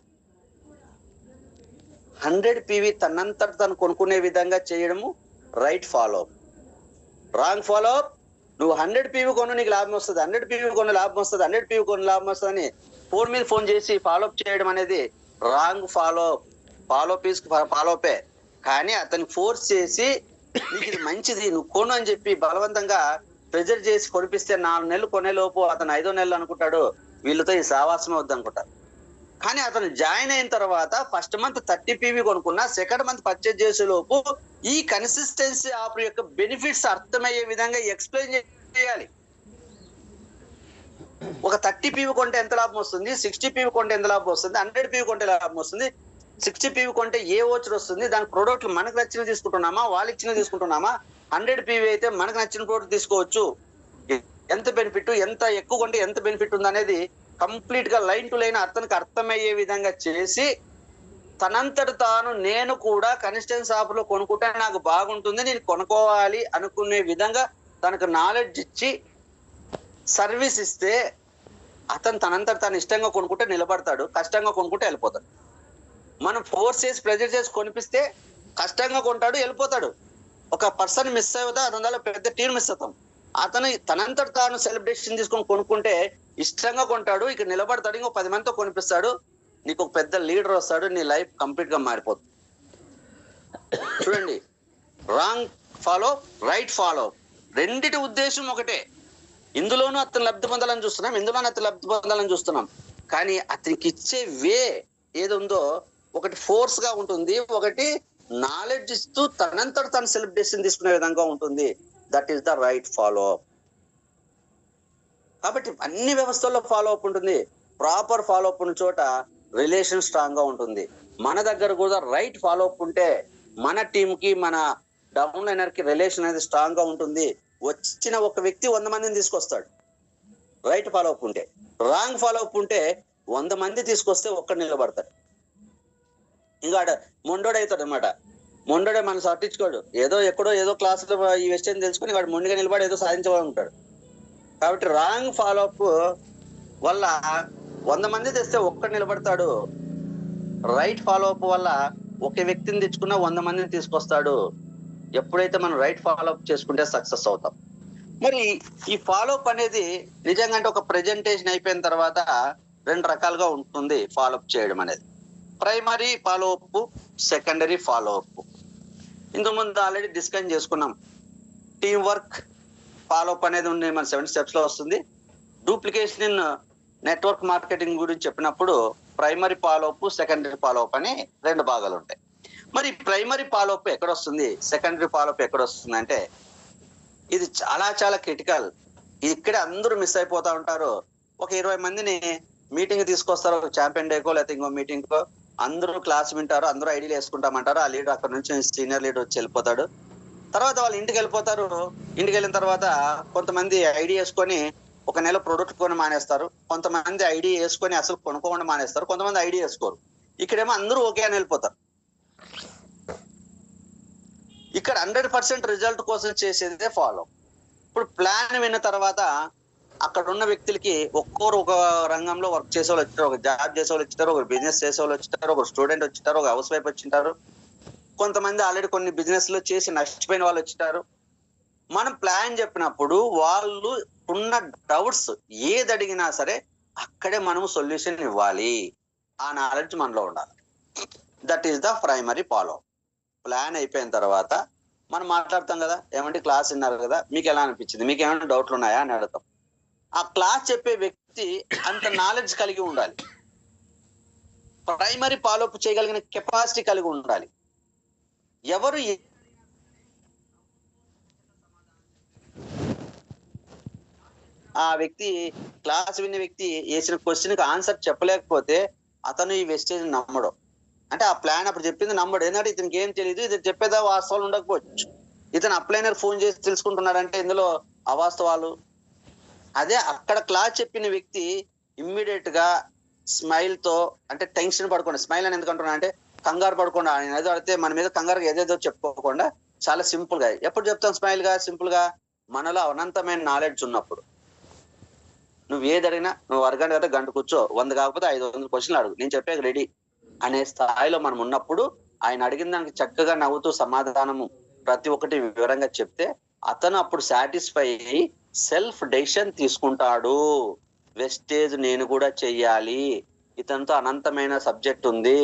100 PV తనంతట తను కొనుక్కునే విధంగా చేయడము right follow up. Wrong follow up, నువ్వు 100 PV కొను నీకు లాభం వస్తుంది, 100 PV కొను లాభం వస్తుంది, 100 PV కొను లాభం వస్తుంది అని ఫోన్ మీద ఫోన్ చేసి ఫాలో అప్ చేయడం అనేది wrong follow up. Follow up ఫాలోపే, కానీ అతన్ని ఫోర్స్ చేసి నీకు ఇది మంచిది నువ్వు కొను అని చెప్పి బలవంతంగా ప్రెజర్ చేసి కొనిపిస్తే 4 నెలలు కొనేలోపు అతను 5వ నెలలు అనుకుంటాడు వీళ్ళతో ఈ సావాసమే వద్దనుకుంటారు. కానీ అతను జాయిన్ అయిన తర్వాత ఫస్ట్ మంత్ 30 PV కొనుక్కున్నా, సెకండ్ మంత్ పర్చేజ్ చేసే లోపు ఈ కన్సిస్టెన్సీ ఆఫర్ యొక్క బెనిఫిట్స్ అర్థమయ్యే విధంగా ఎక్స్ప్లెయిన్ చేయాలి. ఒక 30 PV కొంటే ఎంత లాభం వస్తుంది, 60 PV కొంటే ఎంత లాభం వస్తుంది, 100 PV కొంటే లాభం వస్తుంది, 60 PV కొంటే ఏ ఓచర్ వస్తుంది, దాని ప్రోడక్ట్లు మనకు నచ్చిన తీసుకుంటున్నామా వాళ్ళు ఇచ్చిన తీసుకుంటున్నామా, 100 PV అయితే మనకు నచ్చిన ప్రోడక్ట్ తీసుకోవచ్చు, ఎంత బెనిఫిట్, ఎంత ఎక్కువ కొంటే ఎంత బెనిఫిట్ ఉంది అనేది కంప్లీట్ గా లైన్ టు లైన్ అతనికి అర్థమయ్యే విధంగా చేసి తనంతట తాను నేను కూడా కన్సిస్టెన్సీ ఆఫర్ లో కొనుక్కుంటే నాకు బాగుంటుంది నేను కొనుక్కోవాలి అనుకునే విధంగా తనకు నాలెడ్జ్ ఇచ్చి సర్వీస్ ఇస్తే అతను తనంతట తాను ఇష్టంగా కొనుక్కుంటే నిలబడతాడు, కష్టంగా కొనుక్కుంటే వెళ్ళిపోతాడు. మనం ఫోర్స్ చేసి ప్రెజర్ చేసి కొనిపిస్తే కష్టంగా కొంటాడు వెళ్ళిపోతాడు. ఒక పర్సన్ మిస్ అవుతా అతని పెద్ద టీం మిస్ అవుతాం. అతను తనంతట తాను సెలబ్రేషన్ తీసుకొని కొనుక్కుంటే ఇష్టంగా కొంటాడు, ఇక నిలబడతాడు, ఇంకో 10 మందితో కొనిపిస్తాడు, నీకు ఒక పెద్ద లీడర్ వస్తాడు, నీ లైఫ్ కంప్లీట్ గా మారిపోతుంది. చూడండి, రాంగ్ ఫాలో రైట్ ఫాలో రెండిటి ఉద్దేశం ఒకటే. ఇందులోనూ అతను లబ్ధి పొందాలని చూస్తున్నాం, ఇందులోనూ అతను లబ్ధి పొందాలని చూస్తున్నాం, కానీ అతనికి ఇచ్చే వే ఏది ఉందో ఒకటి ఫోర్స్ గా ఉంటుంది, ఒకటి నాలెడ్జ్ ఇస్తూ తనంతట తను సెలబ్రేషన్ తీసుకునే విధంగా ఉంటుంది. That is the right follow up. కాబట్టి అన్ని వ్యవస్థల్లో ఫాలో అప్ ఉంటుంది. ప్రాపర్ ఫాలో అప్ ఉన్న చోట రిలేషన్ స్ట్రాంగ్ గా ఉంటుంది. మన దగ్గర కూడా రైట్ ఫాలో అప్ ఉంటే మన టీం కి మన డౌన్ లైనర్ కి రిలేషన్ అనేది స్ట్రాంగ్ గా ఉంటుంది. వచ్చిన ఒక వ్యక్తి 100 మందిని తీసుకొస్తాడు రైట్ ఫాలో అప్ ఉంటే. రాంగ్ ఫాలో అప్ ఉంటే 100 మంది తీసుకొస్తే ఒక్కడు నిలబడతాడు, ఇంకా మొండోడు అవుతాడు అనమాట. మొండోడే మనం పట్టించుకోడు, ఏదో ఎక్కడో ఏదో క్లాసులో ఈ విషయం తెలుసుకుని వాడు మొండిగా నిలబడి ఏదో సాధించవాడు ఉంటాడు. కాబట్టి రాంగ్ ఫాలో అప్ వల్ల 100 మంది తెస్తే ఒక్కడు నిలబడతాడు. రైట్ ఫాలో అప్ వల్ల ఒక వ్యక్తిని తెచ్చుకున్నా 100 మందిని తీసుకొస్తాడు. ఎప్పుడైతే మనం రైట్ ఫాలో అప్ చేసుకుంటే సక్సెస్ అవుతాం. మరి ఈ ఫాలో అప్ అనేది నిజంగా అంటే ఒక ప్రెజెంటేషన్ అయిపోయిన తర్వాత 2 రకాలుగా ఉంటుంది ఫాలో అప్ చేయడం అనేది. Primary follow up, secondary follow up. ఇంతకుముందు ఆల్రెడీ డిస్కస్ చేసుకున్నాం. టీం వర్క్ ఫాలో అప్ అనేది ఉంది, మన 7 steps లో వస్తుంది. డూప్లికేషన్ ఇన్ నెట్వర్క్ మార్కెటింగ్ గురించి చెప్పినప్పుడు primary follow up, secondary follow up అని 2 భాగాలు ఉంటాయి. మరి ప్రైమరీ ఫాలో అప్ ఎక్కడ వస్తుంది, సెకండరీ ఫాలో అప్ ఎక్కడ వస్తుంది అంటే ఇది చాలా చాలా క్రిటికల్. ఇక్కడే అందరూ మిస్ అయిపోతా ఉంటారు. ఒక 20 మందిని మీటింగ్ తీసుకొస్తారు, ఛాంపియన్ డేకో లేకపోతే ఇంకో మీటింగ్ కో. అందరూ క్లాస్ వింటారు, అందరూ ఐడియాలు వేసుకుంటామంటారు. ఆ లీడర్ అక్కడ నుంచి సీనియర్ లీడర్ వచ్చి వెళ్ళిపోతాడు. తర్వాత వాళ్ళు ఇంటికి వెళ్ళిపోతారు. ఇంటికి వెళ్ళిన తర్వాత కొంతమంది ఐడియా వేసుకొని 1 నెల ప్రొడక్ట్ కొని మానేస్తారు, కొంతమంది ఐడియా వేసుకొని అసలు కొనుక్కోకుండా మానేస్తారు, కొంతమంది ఐడియా వేసుకోరు. ఇక్కడేమో అందరూ ఓకే అని వెళ్ళిపోతారు. ఇక్కడ 100% రిజల్ట్ కోసం చేసేదే ఫాలో. ఇప్పుడు ప్లాన్ విన్న తర్వాత అక్కడ ఉన్న వ్యక్తులకి ఒక్కొరు ఒక రంగంలో వర్క్ చేసే వాళ్ళు వచ్చారు, ఒక జాబ్ చేసే వాళ్ళు వచ్చారు, ఒక బిజినెస్ చేసే వాళ్ళు వచ్చారు, ఒక స్టూడెంట్ వచ్చింటారు, ఒక హౌస్ వైఫ్ వచ్చింటారు, కొంతమంది ఆల్రెడీ కొన్ని బిజినెస్ లో చేసి నష్టపోయిన వాళ్ళు వచ్చింటారు. మనం ప్లాన్ చెప్పినప్పుడు వాళ్ళు ఉన్న డౌట్స్ ఏది అడిగినా సరే అక్కడే మనం సొల్యూషన్ ఇవ్వాలి. ఆ నాలెడ్జ్ మనలో ఉండాలి. That is the primary follow. Plan అయిపోయిన తర్వాత మనం మాట్లాడతాం కదా, ఏమంటే క్లాస్ విన్నారు కదా, మీకు ఎలా అనిపించింది, మీకు ఏమైనా డౌట్లు ఉన్నాయా అని అడుగుతాం. ఆ క్లాస్ చెప్పే వ్యక్తి అంత నాలెడ్జ్ కలిగి ఉండాలి, ప్రైమరీ ఫాలో అప్ చేయగలిగిన కెపాసిటీ కలిగి ఉండాలి. ఎవరు ఆ వ్యక్తి క్లాస్ విన్న వ్యక్తి వేసిన క్వశ్చన్ కి ఆన్సర్ చెప్పలేకపోతే అతను ఈ వెస్టేజ్ నమ్మడు. అంటే ఆ ప్లాన్ అప్పుడు చెప్పింది నమ్మడు. ఎందుకంటే ఇతనికి ఏం తెలియదు, ఇది చెప్పేదా వాస్తవాలు ఉండకపోవచ్చు. ఇతను అప్లైనర్ ఫోన్ చేసి తెలుసుకుంటున్నాడంటే ఇందులో అవాస్తవాలు. అదే అక్కడ క్లాస్ చెప్పిన వ్యక్తి ఇమ్మీడియట్ గా స్మైల్ తో, అంటే టెన్షన్ పడకుండా, స్మైల్ అని ఎందుకంటున్నా అంటే కంగారు పడకుండా, ఆయన ఏదో అడిగితే మన మీద కంగారు ఏదేదో చెప్పుకోకుండా చాలా సింపుల్ గా. ఎప్పుడు చెప్తాం స్మైల్ గా, సింపుల్ గా? మనలో అనంతమైన నాలెడ్జ్ ఉన్నప్పుడు. నువ్వు ఏది అడిగినా, నువ్వు అరగంట కదా గంట కూర్చో, 100 కాకపోతే 500 క్వశ్చన్లు అడుగు, నేను చెప్పే రెడీ అనే స్థాయిలో మనం ఉన్నప్పుడు, ఆయన అడిగిన దానికి చక్కగా నవ్వుతూ సమాధానము ప్రతి ఒక్కటి వివరంగా చెప్తే అతను అప్పుడు సాటిస్ఫై అయ్యి సెల్ఫ్ డెసిషన్ తీసుకుంటాడు. వెస్టేజ్ నేను కూడా చెయ్యాలి, ఇతనితో అనంతమైన సబ్జెక్ట్ ఉంది,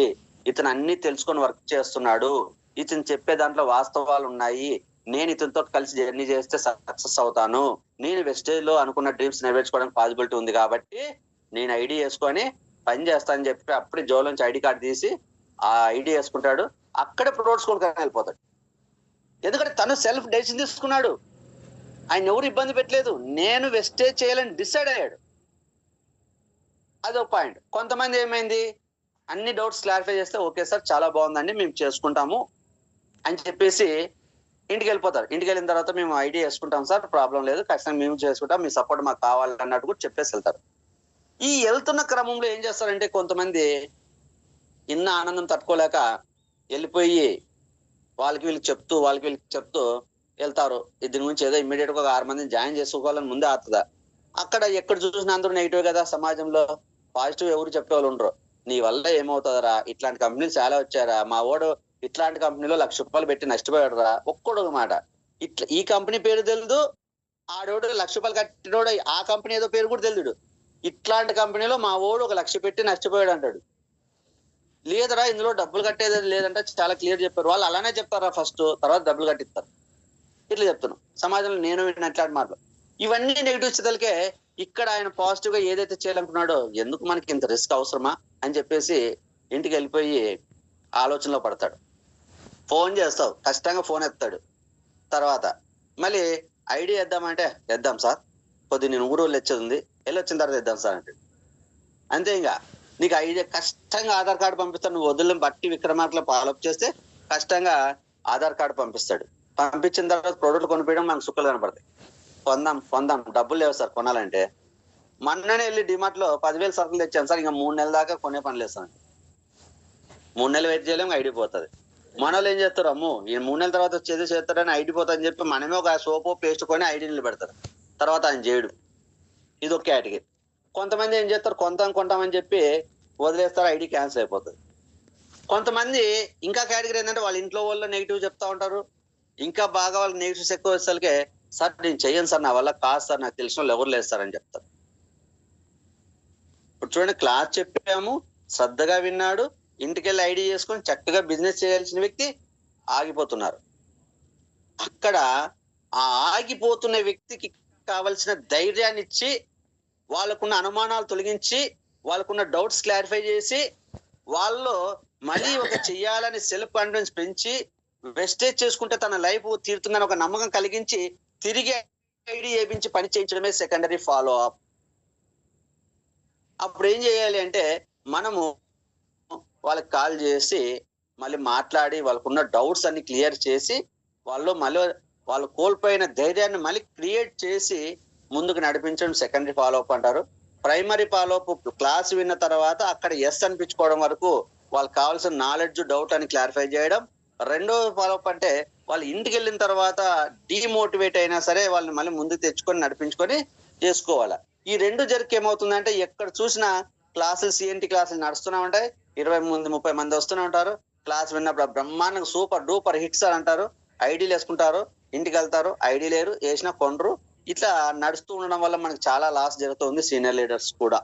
ఇతను అన్ని తెలుసుకొని వర్క్ చేస్తున్నాడు, ఇతను చెప్పే దాంట్లో వాస్తవాలు ఉన్నాయి, నేను ఇతనితో కలిసి జర్నీ చేస్తే సక్సెస్ అవుతాను, నేను వెస్టేజ్ లో అనుకున్న డ్రీమ్స్ నెరవేర్చుకోవడానికి పాసిబిలిటీ ఉంది కాబట్టి నేను ఐడి వేసుకొని పని చేస్తానని చెప్పి అప్పుడే జోలోంచి ఐడి కార్డు తీసి ఆ ఐడి వేసుకుంటాడు. అక్కడే ప్రొడక్ట్స్ కొనుక్కొని వెళ్ళిపోతాడు. ఎందుకంటే తను సెల్ఫ్ డెసిషన్ తీసుకున్నాడు, ఆయన ఎవరు ఇబ్బంది పెట్టలేదు, నేను వెస్టేజ్ చేయాలని డిసైడ్ అయ్యాడు. అదో పాయింట్. కొంతమంది ఏమైంది, అన్ని డౌట్స్ క్లారిఫై చేస్తే ఓకే సార్ చాలా బాగుందండి మేము చేసుకుంటాము అని చెప్పేసి ఇంటికి వెళ్ళిపోతారు. ఇంటికి వెళ్ళిన తర్వాత మేము ఐడి వేసుకుంటాం సార్, ప్రాబ్లం లేదు, ఖచ్చితంగా మేము చేసుకుంటాం, మీ సపోర్ట్ మాకు కావాలి అన్నట్టు కూడా చెప్పేసి వెళ్తారు. ఈ వెళ్తున్న క్రమంలో ఏం చేస్తారంటే కొంతమంది ఇన్న ఆనందం తట్టుకోలేక వెళ్ళిపోయి వాళ్ళకి వీళ్ళకి చెప్తూ వెళ్తారు. దీని గురించి ఏదో ఇమ్మీడియట్ గా 6 మందిని జాయిన్ చేసుకోవాలని ముందే ఆతుందా. అక్కడ ఎక్కడ చూసినా అందరూ నెగిటివ్ కదా, సమాజంలో పాజిటివ్ ఎవరు చెప్పేవాళ్ళు ఉండరు. నీ వల్ల ఏమవుతుందరా, ఇట్లాంటి కంపెనీలు చాలా వచ్చారా, మా వాడు ఇట్లాంటి కంపెనీలో ₹1,00,000 పెట్టి నష్టపోయాడు రా, ఒక్కడొక మాట. ఇట్లా ఈ కంపెనీ పేరు తెలియదు, ఆడోడు ₹1,00,000 కట్టినోడు ఆ కంపెనీ ఏదో పేరు కూడా తెలియదు. ఇట్లాంటి కంపెనీలో మా వాడు ₹1,00,000 పెట్టి నష్టపోయాడు అంటాడు. లేదరా ఇందులో డబ్బులు కట్టేది లేదంటే చాలా క్లియర్ చెప్పారు. వాళ్ళు అలానే చెప్తారా ఫస్ట్, తర్వాత డబ్బులు కట్టిస్తారు. ఇట్లా చెప్తున్నాం సమాజంలో నేను అట్లాంటి మాటలు. ఇవన్నీ నెగిటివ్ స్థితులకే. ఇక్కడ ఆయన పాజిటివ్ గా ఏదైతే చేయాలనుకున్నాడో, ఎందుకు మనకి ఇంత రిస్క్ అవసరమా అని చెప్పేసి ఇంటికి వెళ్ళిపోయి ఆలోచనలో పడతాడు. ఫోన్ చేస్తావు, కష్టంగా ఫోన్ ఎత్తాడు. తర్వాత మళ్ళీ ఐడి వేద్దామంటే వేద్దాం సార్, కొద్ది నేను ఊరు వచ్చేది ఉంది, వెళ్ళొచ్చిన తర్వాత వేద్దాం సార్ అంటే. అంతే. ఇంకా నీకు ఐడి కష్టంగా ఆధార్ కార్డు పంపిస్తాడు, నువ్వు వదిలిన బట్టి విక్రమార్కలో ఫాలోఅప్ చేస్తే కష్టంగా ఆధార్ కార్డు పంపిస్తాడు. పంపించిన తర్వాత ప్రోడక్ట్లు కొనిపోయడం మనకు సుక్కలు కనపడతాయి. కొందాం డబ్బులు లేవు సార్ కొనాలంటే. మొన్ననే వెళ్ళి డిమార్ట్ లో 10,000 సరుకులు తెచ్చాను సార్, ఇంకా 3 నెలల దాకా కొనే పని లేదు సార్. 3 నెలలు వెయిట్ చేయలేము, ఐడి పోతుంది. మనోళ్ళు ఏం చేస్తారు, అమ్ము ఈ 3 నెలల తర్వాత వచ్చేది చేస్తారని ఐడి పోతుందని చెప్పి మనమే ఒక సోపు పేస్ట్ కొని ఐడి నిలబెడతారు, తర్వాత ఆయన చేయడు. ఇది ఒక కేటగిరీ. కొంతమంది ఏం చేస్తారు, కొంటామని చెప్పి వదిలేస్తారు, ఐడి క్యాన్సిల్ అయిపోతుంది. కొంతమంది ఇంకా కేటగిరీ ఏంటంటే వాళ్ళ ఇంట్లో వాళ్ళు నెగిటివ్ చెప్తా ఉంటారు. ఇంకా బాగా వాళ్ళకి నెగిటివ్స్ ఎక్కువ వచ్చేసరికి సార్ నేను చెయ్యను సార్, నా వల్ల కాదు సార్, నాకు తెలిసిన వాళ్ళు ఎవరు లేదు సార్ అని చెప్తారు. ఇప్పుడు చూడండి, క్లాస్ చెప్పాము, శ్రద్ధగా విన్నాడు, ఇంటికెళ్ళి ఐడి చేసుకొని చక్కగా బిజినెస్ చేయాల్సిన వ్యక్తి ఆగిపోతున్నారు. అక్కడ ఆ ఆగిపోతున్న వ్యక్తికి కావలసిన ధైర్యాన్ని ఇచ్చి, వాళ్ళకున్న అనుమానాలు తొలగించి, వాళ్ళకున్న డౌట్స్ క్లారిఫై చేసి, వాళ్ళు మళ్ళీ ఒక చెయ్యాలని సెల్ఫ్ కాన్ఫిడెన్స్ పెంచి, వెస్టేజ్ చేసుకుంటే తన లైఫ్ తీరుతుందని ఒక నమ్మకం కలిగించి తిరిగి ఐడి వేయించి పని చేయించడమే సెకండరీ ఫాలో అప్. అప్పుడు ఏం చేయాలి అంటే మనము వాళ్ళకి కాల్ చేసి మళ్ళీ మాట్లాడి వాళ్ళకున్న డౌట్స్ అన్ని క్లియర్ చేసి, వాళ్ళు కోల్పోయిన ధైర్యాన్ని మళ్ళీ క్రియేట్ చేసి ముందుకు నడిపించడం సెకండరీ ఫాలో అప్ అంటారు. ప్రైమరీ ఫాలో అప్ క్లాస్ విన్న తర్వాత అక్కడ ఎస్ అనిపించుకోవడం వరకు వాళ్ళకి కావాల్సిన నాలెడ్జ్ డౌట్ అని క్లారిఫై చేయడం. రెండో ఫాలో అప్ అంటే వాళ్ళు ఇంటికి వెళ్ళిన తర్వాత డిమోటివేట్ అయినా సరే వాళ్ళని మళ్ళీ ముందుకు తెచ్చుకొని నడిపించుకొని చేసుకోవాలా. ఈ రెండు జరిగి ఏమవుతుందంటే ఎక్కడ చూసినా క్లాసులు సిఎన్టీ క్లాసులు నడుస్తూనే ఉంటాయి, 20-30 మంది వస్తూనే ఉంటారు. క్లాస్ విన్నప్పుడు బ్రహ్మాండంగా సూపర్ డూపర్ హిట్స్ అని అంటారు, ఐడీలు వేసుకుంటారు, ఇంటికి వెళ్తారు, ఐడి లేరు, వేసినా కొనరు. ఇట్లా నడుస్తూ ఉండడం వల్ల మనకు చాలా లాస్ జరుగుతుంది, సీనియర్ లీడర్స్ కూడా.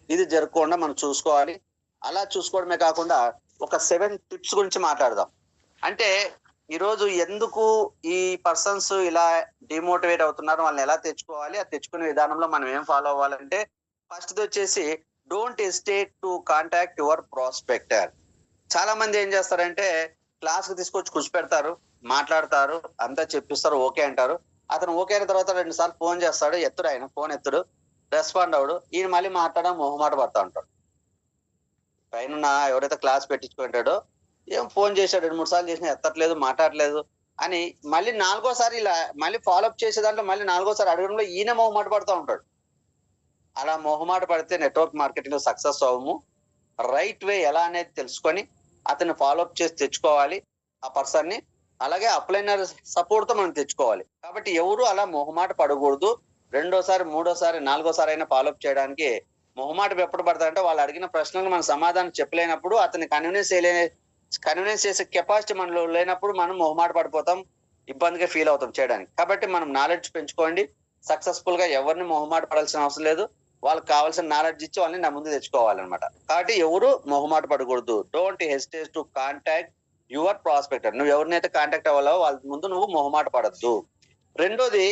ఇది జరగకుండా మనం చూసుకోవాలి. అలా చూసుకోవడమే కాకుండా ఒక 7 టిప్స్ గురించి మాట్లాడదాం. అంటే ఈరోజు ఎందుకు ఈ పర్సన్స్ ఇలా డిమోటివేట్ అవుతున్నారు, వాళ్ళని ఎలా తెచ్చుకోవాలి, ఆ తెచ్చుకునే విధానంలో మనం ఏం ఫాలో అవ్వాలంటే, ఫస్ట్ వచ్చేసి don't hesitate to contact your prospector. చాలా మంది ఏం చేస్తారంటే క్లాస్ కి తీసుకొచ్చి కూర్చోపెడతారు, మాట్లాడతారు, అంతా చెప్పిస్తారు, ఓకే అంటారు. అతను ఓకే అయిన తర్వాత 2 సార్లు ఫోన్ చేస్తాడు, ఎత్తుడు, ఆయన ఫోన్ ఎత్తుడు, రెస్పాండ్ అవడు. ఈయన మళ్ళీ మాట్లాడడం మొహమాట పడతా ఉంటాడు. పైన ఎవరైతే క్లాస్ పెట్టించుకుంటాడో ఏం ఫోన్ చేశాడు 2-3 సార్లు చేసినా ఎత్తట్లేదు, మాట్లాడలేదు అని మళ్ళీ 4గోసారి ఇలా మళ్ళీ ఫాలోఅప్ చేసే దాంట్లో మళ్ళీ 4గోసారి అడగడంలో ఈయన మొహమాట పడుతూ ఉంటాడు. అలా మొహమాట పడితే నెట్వర్క్ మార్కెటింగ్ లో సక్సెస్ అవ్వము. రైట్ వే ఎలా అనేది తెలుసుకొని అతన్ని ఫాలోఅప్ చేసి తెచ్చుకోవాలి ఆ పర్సన్ ని. అలాగే అప్లైనర్ సపోర్ట్ తో మనం తెచ్చుకోవాలి. కాబట్టి ఎవరు అలా మొహమాట పడకూడదు. రెండోసారి, మూడోసారి, నాలుగోసారి అయినా ఫాలోఅప్ చేయడానికి మొహమాటం ఎప్పుడు పడతారంటే వాళ్ళు అడిగిన ప్రశ్నలకు మనం సమాధానం చెప్పలేనప్పుడు, అతన్ని కన్విన్స్ చేసే కెపాసిటీ మనలో లేనప్పుడు మనం మొహమాట పడిపోతాం, ఇబ్బందిగా ఫీల్ అవుతాం చేయడానికి. కాబట్టి మనం నాలెడ్జ్ పెంచుకోండి. సక్సెస్ఫుల్ గా ఎవరిని మొహమాట పడాల్సిన అవసరం లేదు. వాళ్ళకి కావాల్సిన నాలెడ్జ్ ఇచ్చి వాళ్ళని నా ముందు తెచ్చుకోవాలన్నమాట. కాబట్టి ఎవరు మొహమాట పడకూడదు. Don't hesitate to contact your prospector. నువ్వు ఎవరినైతే కాంటాక్ట్ అవ్వాలో వాళ్ళ ముందు నువ్వు మొహమాట పడద్దు. రెండోది,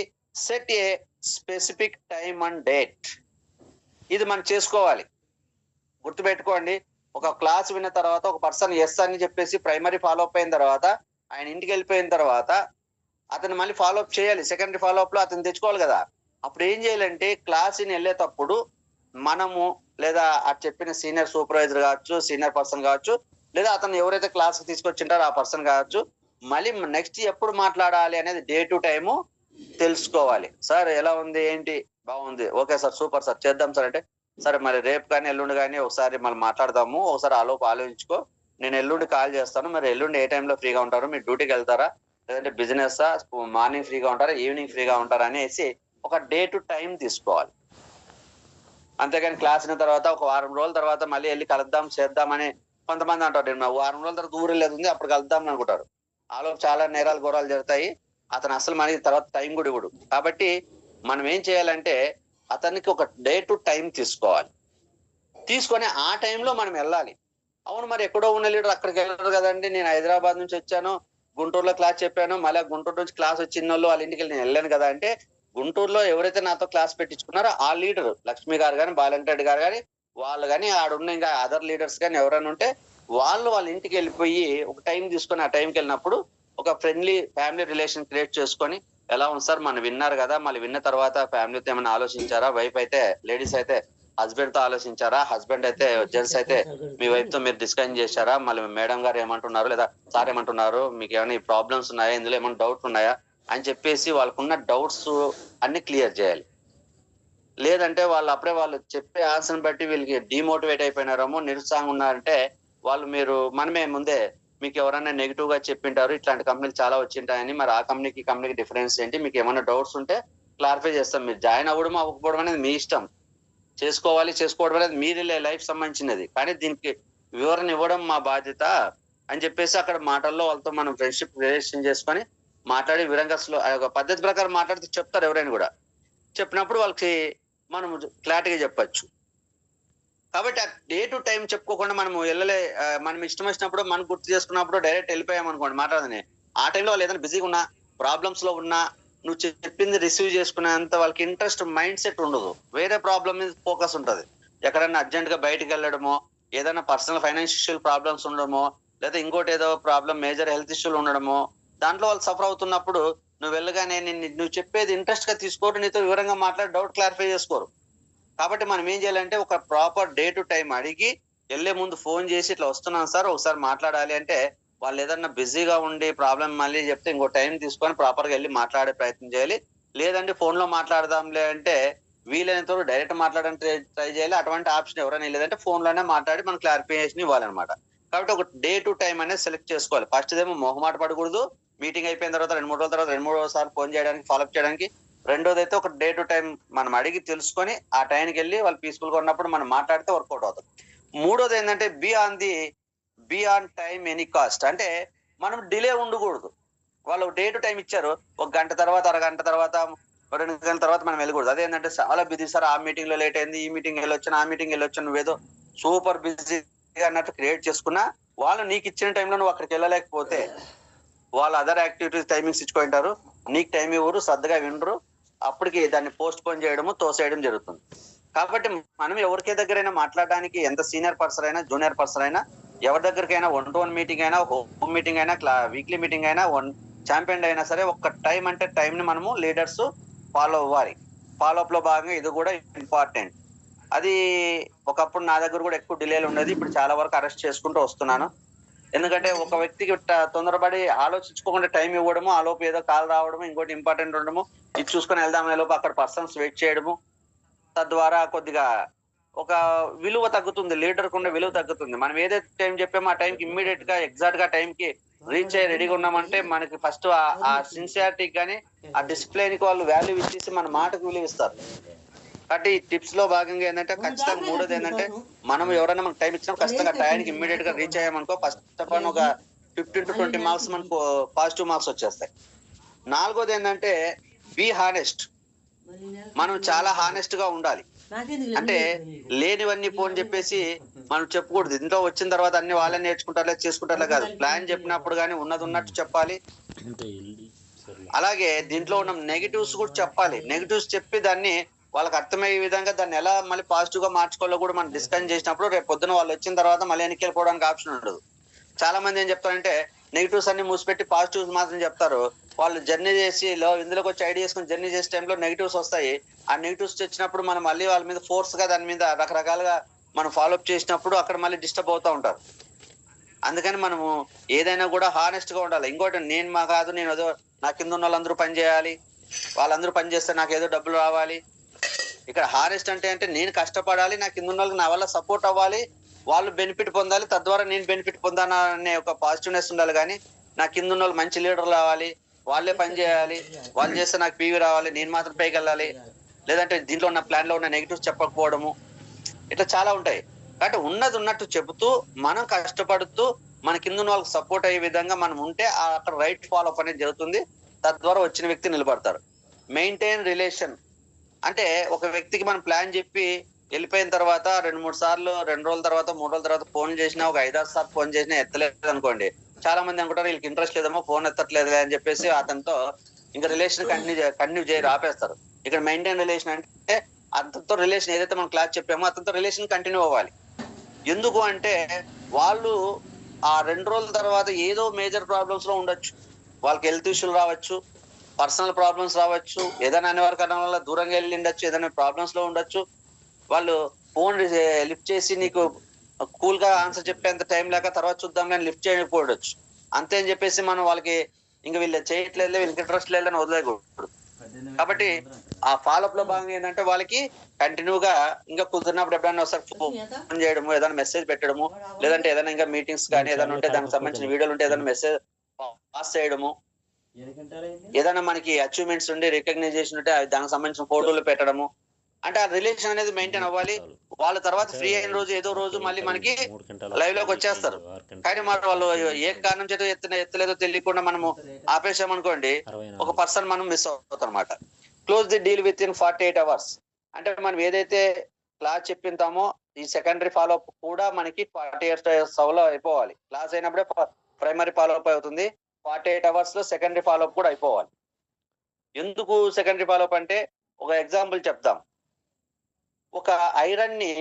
set A specific time and date. ఇది మనం చేసుకోవాలి. గుర్తుపెట్టుకోండి, ఒక క్లాస్ విన్న తర్వాత ఒక పర్సన్ ఎస్ అని చెప్పేసి ప్రైమరీ ఫాలోఅప్ అయిన తర్వాత ఆయన ఇంటికి వెళ్ళిపోయిన తర్వాత అతను మళ్ళీ ఫాలోఅప్ చేయాలి. సెకండరీ ఫాలోఅప్ లో అతను తెచ్చుకోవాలి కదా. అప్పుడు ఏం చేయాలంటే క్లాస్ని వెళ్ళేటప్పుడు మనము లేదా అది చెప్పిన సీనియర్ సూపర్వైజర్ కావచ్చు, సీనియర్ పర్సన్ కావచ్చు, లేదా అతను ఎవరైతే క్లాస్ కి తీసుకొచ్చింటారో ఆ పర్సన్ కావచ్చు, మళ్ళీ నెక్స్ట్ ఎప్పుడు మాట్లాడాలి అనేది డే టు టైము తెలుసుకోవాలి. సార్ ఎలా ఉంది, ఏంటి, బాగుంది, ఓకే సార్, సూపర్ సార్, చేద్దాం సార్ అంటే, సరే మరి రేపు కానీ ఎల్లుండి కానీ ఒకసారి మళ్ళీ మాట్లాడదాము, ఒకసారి ఆలోపు ఆలోచించుకో, నేను ఎల్లుండి కాల్ చేస్తాను, మరి ఎల్లుండి ఏ టైంలో ఫ్రీగా ఉంటారు, మీరు డ్యూటీకి వెళ్తారా లేదంటే బిజినెస్, మార్నింగ్ ఫ్రీగా ఉంటారా, ఈవినింగ్ ఫ్రీగా ఉంటారా అనేసి ఒక డే టు టైం తీసుకోవాలి. అంతేగాని క్లాస్ అయిన తర్వాత ఒక వారం రోజుల తర్వాత మళ్ళీ వెళ్ళి కలుద్దాం చేద్దామని కొంతమంది అంటారు. నేను వారం రోజుల తర్వాత ఊరు వెళ్ళేది అప్పుడు కలుద్దాం అనుకుంటారు. ఆలోపు చాలా నేరాలు ఘోరాలు జరుగుతాయి. అతను అసలు మనకి తర్వాత టైం కూడా ఇవ్వడు. కాబట్టి మనం ఏం చేయాలంటే అతనికి ఒక డే టు టైం తీసుకోవాలి. తీసుకొని ఆ టైంలో మనం వెళ్ళాలి. అవును, మరి ఎక్కడో ఉన్న లీడర్ అక్కడికి వెళ్ళరు కదండి, నేను హైదరాబాద్ నుంచి వచ్చాను, గుంటూరులో క్లాస్ చెప్పాను, మళ్ళీ గుంటూరు నుంచి క్లాస్ వచ్చిన వాళ్ళు వాళ్ళ ఇంటికి నేను వెళ్ళాను కదా అంటే, గుంటూరులో ఎవరైతే నాతో క్లాస్ పెట్టించుకున్నారో ఆ లీడర్ లక్ష్మి గారు కానీ, బాలెంకరెడ్డి గారు కానీ, వాళ్ళు కానీ, ఆడున్న ఇంకా అదర్ లీడర్స్ కానీ ఎవరైనా ఉంటే వాళ్ళు వాళ్ళ ఇంటికి వెళ్ళిపోయి ఒక టైం తీసుకొని ఆ టైంకి వెళ్ళినప్పుడు ఒక ఫ్రెండ్లీ ఫ్యామిలీ రిలేషన్ క్రియేట్ చేసుకొని, ఎలా ఉంది సార్, మనం విన్నారు కదా, మళ్ళీ విన్న తర్వాత ఫ్యామిలీతో ఏమైనా ఆలోచించారా, వైఫ్ అయితే లేడీస్ అయితే హస్బెండ్ తో ఆలోచించారా, హస్బెండ్ అయితే జెంట్స్ అయితే మీ వైఫ్ తో మీరు డిస్కస్ చేశారా, మళ్ళీ మేడం గారు ఏమంటున్నారు లేదా సార్ ఏమంటున్నారు, మీకు ఏమైనా ప్రాబ్లమ్స్ ఉన్నాయా, ఇందులో ఏమైనా డౌట్స్ ఉన్నాయా అని చెప్పేసి వాళ్ళకున్న డౌట్స్ అన్ని క్లియర్ చేయాలి. లేదంటే వాళ్ళు చెప్పే ఆన్సర్ బట్టి వీళ్ళకి డిమోటివేట్ అయిపోయినారేమో, నిరుత్సాహంగా ఉన్నారంటే మీరు మనమే ముందే మీకు ఎవరైనా నెగిటివ్ గా చెప్పింటారు, ఇట్లాంటి కంపెనీలు చాలా వచ్చింటాయని, మరి ఆ కంపెనీకి డిఫరెన్స్ ఏంటి, మీకు ఏమైనా డౌట్స్ ఉంటే క్లారిఫై చేస్తాం. మీరు జాయిన్ అవ్వడం అవ్వకపోవడం అనేది మీ ఇష్టం, చేసుకోవడం అనేది మీరు లైఫ్ సంబంధించినది, కానీ దీనికి వివరణ ఇవ్వడం మా బాధ్యత అని చెప్పేసి అక్కడ మాటల్లో వాళ్ళతో మనం ఫ్రెండ్షిప్ రిలేషన్ చేసుకొని మాట్లాడి విధంగా ఒక పద్ధతి ప్రకారం మాట్లాడితే చెప్తారు ఎవరైనా కూడా. చెప్పినప్పుడు వాళ్ళకి మనం క్లారిటీగా చెప్పచ్చు. కాబట్టి ఆ డే టు టైం చెప్పుకోకుండా మనము మనం ఇష్టం వచ్చినప్పుడు మనం గుర్తు చేసుకున్నప్పుడు డైరెక్ట్ వెళ్ళిపోయాం అనుకోండి మాట్లాడదని, ఆ టైంలో వాళ్ళు ఏదైనా బిజీగా ఉన్నా, ప్రాబ్లమ్స్ లో ఉన్నా, నువ్వు చెప్పింది రిసీవ్ చేసుకునేంత వాళ్ళకి ఇంట్రెస్ట్, మైండ్ సెట్ ఉండదు. వేరే ప్రాబ్లమ్ మీద ఫోకస్ ఉంటది. ఎక్కడైనా అర్జెంట్ గా బయటకు వెళ్ళడమో, ఏదైనా పర్సనల్ ఫైనాన్షియల్ ప్రాబ్లమ్స్ ఉండడమో, లేదా ఇంకోటి ఏదో ప్రాబ్లం, మేజర్ హెల్త్ ఇష్యూలు ఉండడమో, దాంట్లో వాళ్ళు సఫర్ అవుతున్నప్పుడు నువ్వు వెళ్ళగానే నువ్వు చెప్పేది ఇంట్రెస్ట్ గా తీసుకోవడం, నీతో వివరంగా మాట్లాడి డౌట్ క్లారిఫై చేసుకోరు. కాబట్టి మనం ఏం చేయాలంటే ఒక ప్రాపర్ డే టు టైం అడిగి వెళ్లే ముందు ఫోన్ చేసి ఇట్లా వస్తున్నాను సార్ ఒకసారి మాట్లాడాలి అంటే, వాళ్ళు ఏదన్నా బిజీగా ఉండి ప్రాబ్లం మళ్ళీ చెప్తే ఇంకో టైం తీసుకొని ప్రాపర్ గా వెళ్ళి మాట్లాడే ప్రయత్నం చేయాలి. లేదంటే ఫోన్ లో మాట్లాడదాంలే అంటే వీలైనంత వరకు డైరెక్ట్ మాట్లాడడానికి ట్రై చేయాలి. అటువంటి ఆప్షన్ ఎవరైనా లేదంటే ఫోన్ లోనే మాట్లాడి మనం క్లారిఫికేషన్ ఇవ్వాలన్నమాట. కాబట్టి ఒక డే టు టైం అనేది సెలెక్ట్ చేసుకోవాలి. ఫస్ట్ ఏమో మొహమాట పడకూడదు. మీటింగ్ అయిపోయిన తర్వాత 2-3 రోజుల తర్వాత 2-3 సార్లు ఫోన్ చేయడానికి, ఫాలోఅప్ చేయడానికి. రెండోది అయితే ఒక డే టు టైం మనం అడిగి తెలుసుకొని ఆ టైంకి వెళ్ళి వాళ్ళు పీస్ఫుల్ గా ఉన్నప్పుడు మనం మాట్లాడితే వర్కౌట్ అవుతుంది. మూడోది ఏంటంటే be on time any cost. అంటే మనం డిలే ఉండకూడదు. వాళ్ళు డే టు టైం ఇచ్చారు, ఒక గంట తర్వాత, అరగంట తర్వాత, 2 గంటల తర్వాత మనం వెళ్ళకూడదు. అదేంటంటే చాలా బిజీ సార్, ఆ మీటింగ్ లో లేట్ అయింది, ఈ మీటింగ్ వెళ్ళొచ్చాను, ఆ మీటింగ్ వెళ్ళొచ్చాను, నువ్వేదో సూపర్ బిజీ అన్నట్టు క్రియేట్ చేసుకున్నా, వాళ్ళు నీకు ఇచ్చిన టైంలో నువ్వు అక్కడికి వెళ్ళలేకపోతే వాళ్ళు అదర్ యాక్టివిటీస్ టైమింగ్స్ ఇచ్చుకుంటారు, నీకు టైం ఇవ్వరు, శ్రద్ధగా వినరు, అప్పటికి దాన్ని పోస్ట్ పోన్ చేయడము, తోసేయడం జరుగుతుంది. కాబట్టి మనం ఎవరికి దగ్గరైనా మాట్లాడడానికి, ఎంత సీనియర్ పర్సన్ అయినా, జూనియర్ పర్సన్ అయినా, ఎవరి దగ్గరికైనా 1-to-1 మీటింగ్ అయినా, హోమ్ మీటింగ్ అయినా, వీక్లీ మీటింగ్ అయినా, ఛాంపియన్ అయినా సరే, ఒక టైం అంటే టైం ని మనము లీడర్స్ ఫాలో అవ్వాలి. ఫాలో అప్ లో భాగంగా ఇది కూడా ఇంపార్టెంట్. అది ఒకప్పుడు నా దగ్గర కూడా ఎక్కువ డిలేలు ఉండేది, ఇప్పుడు చాలా వరకు అరెస్ట్ చేసుకుంటూ వస్తున్నాను. ఎందుకంటే ఒక వ్యక్తికి తొందరపడి ఆలోచించుకోకుండా టైం ఇవ్వడము, ఆ లోపు ఏదో కాల్ రావడము, ఇంకోటి ఇంపార్టెంట్ ఉండడము, ఇది చూసుకొని వెళ్దాం అనే లోపు అక్కడ పర్సన్స్ వెయిట్ చేయడము, తద్వారా కొద్దిగా ఒక విలువ తగ్గుతుంది, లీడర్ ఉన్న విలువ తగ్గుతుంది. మనం ఏదైతే టైం చెప్పామో ఆ టైంకి ఇమ్మీడియట్ గా ఎగ్జాక్ట్ గా టైంకి రీచ్ అయ్యి రెడీగా ఉన్నామంటే మనకి ఫస్ట్ ఆ సిన్సియారిటీకి కానీ ఆ డిసిప్లిన్ కి వాళ్ళు వాల్యూ ఇచ్చేసి మన మాటకు విలువ ఇస్తారు. కాబట్టి ఈ టిప్స్ లో భాగంగా ఏంటంటే ఖచ్చితంగా మూడోది ఏంటంటే మనం ఎవరైనా మనకు టైం ఇచ్చినా ఖచ్చితంగా టైంకి ఇమ్మీడియట్ గా రీచ్ అయ్యామనుకో ఫస్ట్ ఆఫ్ ఆల్ ఒక 15 to 20 మార్క్స్ మనకు పాజిటివ్ మార్క్స్ వచ్చేస్తాయి. నాలుగోది ఏంటంటే బీ హానెస్ట్. మనం చాలా హానెస్ట్ గా ఉండాలి. అంటే లేనివన్నీ పోని చెప్పేసి మనం చెప్పకూడదు. ఇంట్లో వచ్చిన తర్వాత అన్ని వాళ్ళే నేర్చుకుంటారులే చేసుకుంటారులే కాదు, ప్లాన్ చెప్పినప్పుడు కానీ ఉన్నది ఉన్నట్టు చెప్పాలి. అలాగే దీంట్లో ఉన్న నెగిటివ్స్ కూడా చెప్పాలి. నెగిటివ్స్ చెప్పి దాన్ని వాళ్ళకి అర్థమయ్యే విధంగా దాన్ని ఎలా మళ్ళీ పాజిటివ్ గా మార్చుకోవాలో కూడా మనం డిస్కస్ చేసినప్పుడు రేపు పొద్దున వాళ్ళు వచ్చిన తర్వాత మళ్ళీ వెనక్కి వెళ్ళిపోవడానికి ఆప్షన్ ఉండదు. చాలా మంది ఏం చెప్తారంటే నెగిటివ్స్ అన్ని మూసిపెట్టి పాజిటివ్స్ మాత్రం చెప్తారు. వాళ్ళు జర్నీ చేసి ఇందులోకి వచ్చి ఐడియా చేసుకుని జర్నీ చేసే టైంలో నెగిటివ్స్ వస్తాయి. ఆ నెగిటివ్స్ వచ్చినప్పుడు మనం మళ్ళీ వాళ్ళ మీద ఫోర్స్ గా దాని మీద రకరకాలుగా మనం ఫాలోఅప్ చేసినప్పుడు అక్కడ మళ్ళీ డిస్టర్బ్ అవుతూ ఉంటారు. అందుకని మనము ఏదైనా కూడా హానెస్ట్ గా ఉండాలి. ఇంకోటి నేను కాదు, నేను ఏదో నా కింద ఉన్న వాళ్ళందరూ పని చేయాలి, వాళ్ళందరూ పని చేస్తే నాకు ఏదో డబ్బులు రావాలి. ఇక్కడ హానెస్ట్ అంటే నేను కష్టపడాలి, నా కింద ఉన్న వాళ్ళకి నా వల్ల సపోర్ట్ అవ్వాలి, వాళ్ళు బెనిఫిట్ పొందాలి, తద్వారా నేను బెనిఫిట్ పొందాను అనే ఒక పాజిటివ్నెస్ ఉండాలి. కానీ నా కింద ఉన్న వాళ్ళు మంచి లీడర్లు రావాలి, వాళ్ళే పని చేయాలి, వాళ్ళు చేస్తే నాకు పీవీ రావాలి, నేను మాత్రం పైకి వెళ్ళాలి, లేదంటే దీంట్లో ఉన్న ప్లాన్ లో ఉన్న నెగిటివ్స్ చెప్పకపోవడము, ఇట్లా చాలా ఉంటాయి. కాబట్టి ఉన్నది ఉన్నట్టు చెబుతూ మనం కష్టపడుతూ మన కింద ఉన్న వాళ్ళకి సపోర్ట్ అయ్యే విధంగా మనం ఉంటే అక్కడ రైట్ ఫాలో అప్ అనేది జరుగుతుంది. తద్వారా వచ్చిన వ్యక్తి నిలబడతారు. మెయింటైన్ రిలేషన్ అంటే ఒక వ్యక్తికి మనం ప్లాన్ చెప్పి వెళ్ళిపోయిన తర్వాత 2-3 సార్లు, 2 రోజుల తర్వాత 3 రోజుల తర్వాత ఫోన్ చేసినా, ఒక 5-6 సార్లు ఫోన్ చేసినా ఎత్తలేదు అనుకోండి, చాలా మంది అనుకుంటారు వీళ్ళకి ఇంట్రెస్ట్ లేదేమో, ఫోన్ ఎత్తట్లేదులే అని చెప్పేసి అతనితో ఇంకా రిలేషన్ కంటిన్యూ చేయరు, ఆపేస్తారు. ఇక్కడ మెయింటైన్ రిలేషన్ అంటే అతనితో రిలేషన్ ఏదైతే మనం క్లాస్ చెప్పామో అతనితో రిలేషన్ కంటిన్యూ అవ్వాలి. ఎందుకు అంటే వాళ్ళు ఆ 2 రోజుల తర్వాత ఏదో మేజర్ ప్రాబ్లమ్స్ లో ఉండొచ్చు, వాళ్ళకి హెల్త్ ఇష్యూలు రావచ్చు, పర్సనల్ ప్రాబ్లమ్స్ రావచ్చు, ఏదైనా అనివార్య కారణం వల్ల దూరంగా వెళ్ళి ఉండొచ్చు, ఏదైనా ప్రాబ్లమ్స్ లో ఉండొచ్చు. వాళ్ళు ఫోన్ లిఫ్ట్ చేసి నీకు కూల్ గా ఆన్సర్ చెప్పేంత టైం లేక తర్వాత చూద్దాం కానీ లిఫ్ట్ చేయకపోవచ్చు. అంతే అని చెప్పేసి మనం వాళ్ళకి ఇంకా వీళ్ళు చేయట్లేదు, వీళ్ళకి ఇంట్రెస్ట్ లేదని వదిలేకూడదు. కాబట్టి ఆ ఫాలోఅప్ లో భాగంగా ఏంటంటే వాళ్ళకి కంటిన్యూగా ఇంకా కుదిరినప్పుడు ఎప్పుడైనా ఒకసారి ఫోన్ చేయడము, ఏదైనా మెసేజ్ పెట్టడము, లేదంటే ఏదైనా ఇంకా మీటింగ్స్ కానీ ఏదైనా ఉంటే దానికి సంబంధించిన వీడియోలు ఉంటే ఏదైనా మెసేజ్ పాస్ చేయడము, ఏదైనా మనకి అచీవ్మెంట్స్ ఉండి రికగ్నైజేషన్ ఉంటే దానికి సంబంధించిన ఫోటోలు పెట్టడము. అంటే ఆ రిలేషన్ అనేది మెయింటైన్ అవ్వాలి. వాళ్ళ తర్వాత ఫ్రీ అయిన రోజు ఏదో రోజు మళ్ళీ మనకి లైవ్ లోకి వచ్చేస్తారు. కానీ మరి వాళ్ళు ఏ కారణం చేత ఎత్తలేదో తెలియకుండా మనము ఆపేసామనుకోండి, ఒక పర్సన్ మనం మిస్ అవుతాం అనమాట. Close the deal with in 48 hours. అంటే మనం ఏదైతే క్లాస్ చెప్పింటామో ఈ సెకండరీ ఫాలోఅప్ కూడా మనకి 48 hours లో అయిపోవాలి. క్లాస్ అయినప్పుడే ప్రైమరీ ఫాలోఅప్ అవుతుంది. 48 hours లో సెకండరీ ఫాలోఅప్ కూడా అయిపోవాలి. ఎందుకు సెకండరీ ఫాలోఅప్ అంటే ఒక ఎగ్జాంపుల్ చెప్తాం. ఒక ఐరన్ ని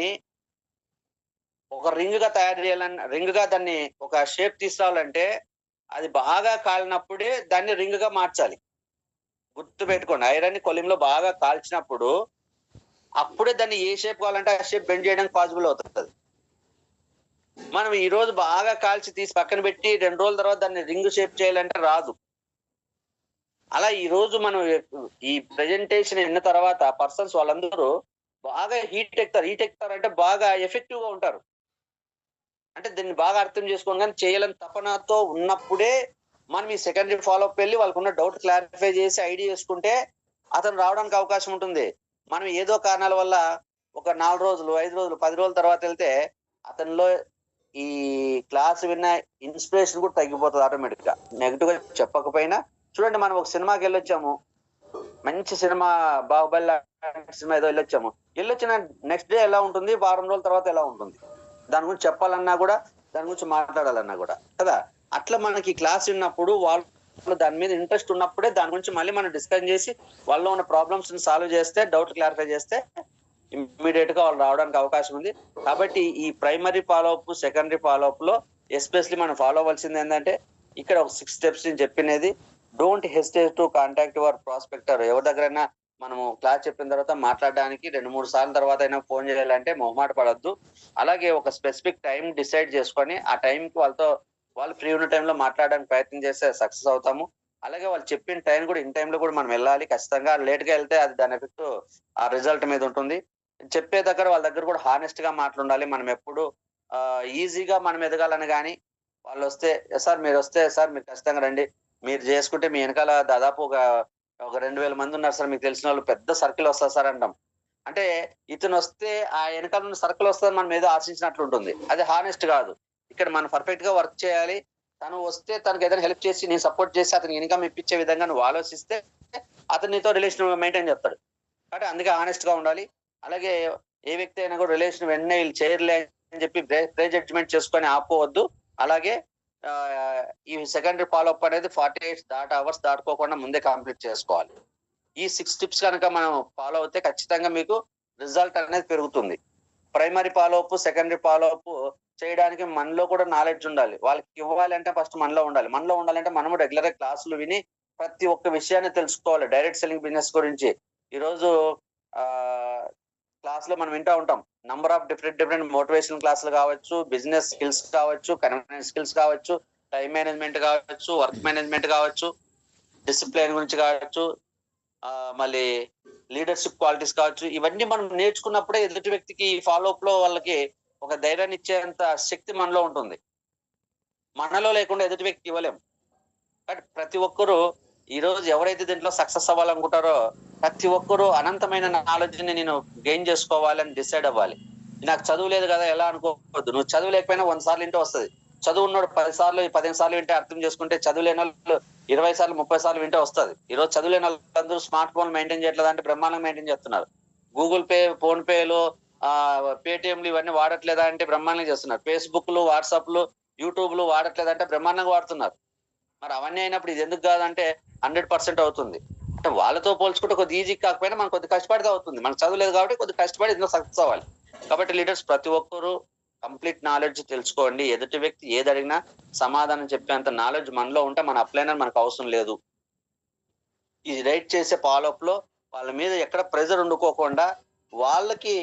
ఒక రింగ్ గా తయారు చేయాలని, రింగ్ గా దాన్ని ఒక షేప్ తీసుకురావాలంటే అది బాగా కాలినప్పుడే దాన్ని రింగ్ గా మార్చాలి. గుర్తు పెట్టుకోండి, ఐరన్ ని కొలిమిలో బాగా కాల్చినప్పుడు అప్పుడే దాన్ని ఏ షేప్ కావాలంటే ఆ షేప్ బెండ్ చేయడానికి పాసిబుల్ అవుతుంది. మనం ఈ రోజు బాగా కాల్చి తీసి పక్కన పెట్టి 2 రోజుల తర్వాత దాన్ని రింగ్ షేప్ చేయాలంటే రాదు. అలా ఈ రోజు మనం ఈ ప్రెజెంటేషన్ అయిన తర్వాత పర్సన్స్ వాళ్ళందరూ బాగా హీట్ ఎక్కుతారు అంటే బాగా ఎఫెక్టివ్ గా ఉంటారు. అంటే దీన్ని బాగా అర్థం చేసుకోండి, కానీ చేయాలని తపనతో ఉన్నప్పుడే మనం ఈ సెకండరీ ఫాలోఅప్ వెళ్ళి వాళ్ళకున్న డౌట్ క్లారిఫై చేసి ఐడియా చేసుకుంటే అతను రావడానికి అవకాశం ఉంటుంది. మనం ఏదో కారణాల వల్ల ఒక 4 రోజులు, 5 రోజులు, 10 రోజుల తర్వాత వెళ్తే అతనిలో ఈ క్లాస్ విన్న ఇన్స్పిరేషన్ కూడా తగ్గిపోతుంది ఆటోమేటిక్ గా. నెగిటివ్ గా చెప్పకపోయినా చూడండి, మనం ఒక సినిమాకి వెళ్ళొచ్చాము, మంచి సినిమా బాహుబలి సినిమా ఏదో వెళ్ళొచ్చిన నెక్స్ట్ డే ఎలా ఉంటుంది, వారం రోజుల తర్వాత ఎలా ఉంటుంది, దాని గురించి చెప్పాలన్నా కూడా, దాని గురించి మాట్లాడాలన్నా కూడా కదా. అట్లా మనకి క్లాస్ విన్నప్పుడు వాళ్ళు దాని మీద ఇంట్రెస్ట్ ఉన్నప్పుడే దాని గురించి మళ్ళీ మనం డిస్కస్ చేసి వాళ్ళలో ఉన్న ప్రాబ్లమ్స్ ని సాల్వ్ చేస్తే, డౌట్ క్లారిఫై చేస్తే ఇమ్మీడియట్ గా వాళ్ళు రావడానికి అవకాశం ఉంది. కాబట్టి ఈ ప్రైమరీ ఫాలోఅప్, సెకండరీ ఫాలోఅప్ లో ఎస్పెషల్లీ మనం ఫాలో అవ్వాల్సింది ఏంటంటే ఇక్కడ ఒక 6 steps నేను చెప్పినది. Don't hesitate to contact your prospector. ఎవరి దగ్గరైనా మనము క్లాస్ చెప్పిన తర్వాత మాట్లాడడానికి 2-3 సార్లు తర్వాత అయినా ఫోన్ చేయాలంటే మొహమాట పడద్దు. అలాగే ఒక స్పెసిఫిక్ టైం డిసైడ్ చేసుకొని ఆ టైంకి వాళ్ళు ఫ్రీ ఉన్న టైంలో మాట్లాడడానికి ప్రయత్నం చేస్తే సక్సెస్ అవుతాము. అలాగే వాళ్ళు చెప్పిన టైం కూడా ఇన్ టైంలో కూడా మనం వెళ్ళాలి. ఖచ్చితంగా లేట్ గా వెళ్తే అది దాని ఎఫెక్ట్ ఆ రిజల్ట్ మీద ఉంటుంది. చెప్పే దగ్గర వాళ్ళ దగ్గర కూడా హానెస్ట్ గా మాట్లాడాలి. మనం ఎప్పుడు ఈజీగా మనం ఎదగాలని గాని, వాళ్ళొస్తే సార్ మీరొస్తే సార్ మీరు ఖచ్చితంగా రండి. మీరు చేసుకుంటే మీ వెనకాల దాదాపు ఒక 2000 మంది ఉన్నారు సార్. మీకు తెలిసినోళ్ళు పెద్ద సర్కిల్ వస్తది సార్ అంటాం. అంటే ఇతనొస్తే ఆ ఎనకాల నుండి సర్కిల్ వస్తదని మనం ఏదో ఆశించినట్లుంటుంది. అది హానెస్ట్ గాదు. ఇక్కడ మనం పర్ఫెక్ట్‌గా వర్క్ చేయాలి. తను వస్తే తనకేదైనా హెల్ప్ చేసి నేను సపోర్ట్ చేసి అతనికి ఇన్‌కమ్ ఇప్పించే విధంగా నువ్వు ఆలోచిస్తే అతను నీతో రిలేషన్ మెయింటైన్ చేస్తాడు. కాబట్టి అందుకే హానెస్ట్‌గా ఉండాలి. అలాగే ఏ వ్యక్తి అయినా కూడా రిలేషన్ వెంటనే వీళ్ళు చేయరులే అని చెప్పి ప్రీ జడ్జ్‌మెంట్ చేసుకొని ఆపుకోవద్దు. అలాగే ఈ సెకండరీ ఫాలో అప్ అనేది 48 అవర్స్ దాటుకోకుండా ముందే కంప్లీట్ చేసుకోవాలి. ఈ 6 టిప్స్ గనక మనం ఫాలో అవుతే ఖచ్చితంగా మీకు రిజల్ట్ అనేది పెరుగుతుంది. Primary follow up, secondary follow up చేయడానికి మనలో కూడా నాలెడ్జ్ ఉండాలి. వాళ్ళకి ఇవ్వాలంటే ఫస్ట్ మనలో ఉండాలి. మనలో ఉండాలంటే మనము రెగ్యులర్‌గా క్లాసులు విని ప్రతి ఒక్క విషయాన్ని తెలుసుకోవాలి. డైరెక్ట్ సెల్లింగ్ బిజినెస్ గురించి. ఈరోజు ఆహ్, క్లాస్‌లో మనం వింటా ఉంటాం. నంబర్ ఆఫ్ డిఫరెంట్ మోటివేషనల్ క్లాసులు కావచ్చు, బిజినెస్ స్కిల్స్ కావచ్చు, కన్వీనియన్స్ స్కిల్స్ కావచ్చు, టైమ్ మేనేజ్‌మెంట్ కావచ్చు, వర్క్ మేనేజ్‌మెంట్ కావచ్చు, డిసిప్లిన్ గురించి కావచ్చు, మళ్ళీ లీడర్‌షిప్ క్వాలిటీస్ కావచ్చు. ఇవన్నీ మనం నేర్చుకున్నప్పుడే ఎదుటి వ్యక్తికి ఫాలో అప్‌లో వాళ్ళకి ఒక ధైర్యాన్ని ఇచ్చేంత శక్తి మనలో ఉంటుంది. మనలో లేకుండా ఎదుటి వ్యక్తికి ఇవ్వలేం. బట్ ప్రతి ఒక్కరు ఈరోజు ఎవరైతే దీంట్లో సక్సెస్ అవ్వాలనుకుంటారో ప్రతి ఒక్కరు అనంతమైన నాలెడ్జ్‌ని నేను గెయిన్ చేసుకోవాలని డిసైడ్ అవ్వాలి. నాకు చదువు లేదు కదా! ఎలా అనుకోవద్దు. నువ్వు చదువు లేకపోయినా 100 సార్లు వింటే వస్తది. చదువున్నోడు 10 సార్లు, 15 సార్లు వింటే అర్థం చేసుకుంటే చదువు లేనోళ్ళు 20 సార్లు, 30 సార్లు వింటే వస్తది. ఈరోజు చదువు లేనోళ్ళందరూ స్మార్ట్ ఫోన్ మెయింటైన్ చేయట్లేదంటే బ్రహ్మాండంగా మెయింటైన్ చేస్తున్నారు. గూగుల్ పే, ఫోన్ పేలు, పేటీఎంలు ఇవన్నీ వాడట్లేదా అంటే బ్రహ్మాండంగా చేస్తున్నారు. ఫేస్‌బుక్‌లు, వాట్సాప్‌లు, యూట్యూబ్‌లు వాడట్లేదంటే బ్రహ్మాండంగా వాడుతున్నారు. మరి అవన్నీ అయినప్పుడు ఇది ఎందుకు కాదంటే 100% అవుతుంది. అంటే వాళ్ళతో పోల్చుకుంటే కొద్దిగా ఈజీ కాకపోయినా మనం కొద్దిగా కష్టపడితే అవుతుంది. మనకు చదువు లేదు కాబట్టి కొద్దిగా కష్టపడి ఇందులో సక్సెస్ అవ్వాలి. కాబట్టి లీడర్స్ ప్రతి ఒక్కరు కంప్లీట్ నాలెడ్జ్ తెలుసుకోండి. ఎదుటి వ్యక్తి ఏదడిగినా సమాధానం చెప్పేంత నాలెడ్జ్ మనలో ఉంటే మన అప్లైనర్ మనకు అవసరం లేదు. ఈ రైట్ చేసే ఫాలో అప్‌లో వాళ్ళ మీద ఎక్కడ ప్రెషర్ ఉండుకోకుండా వాళ్ళకి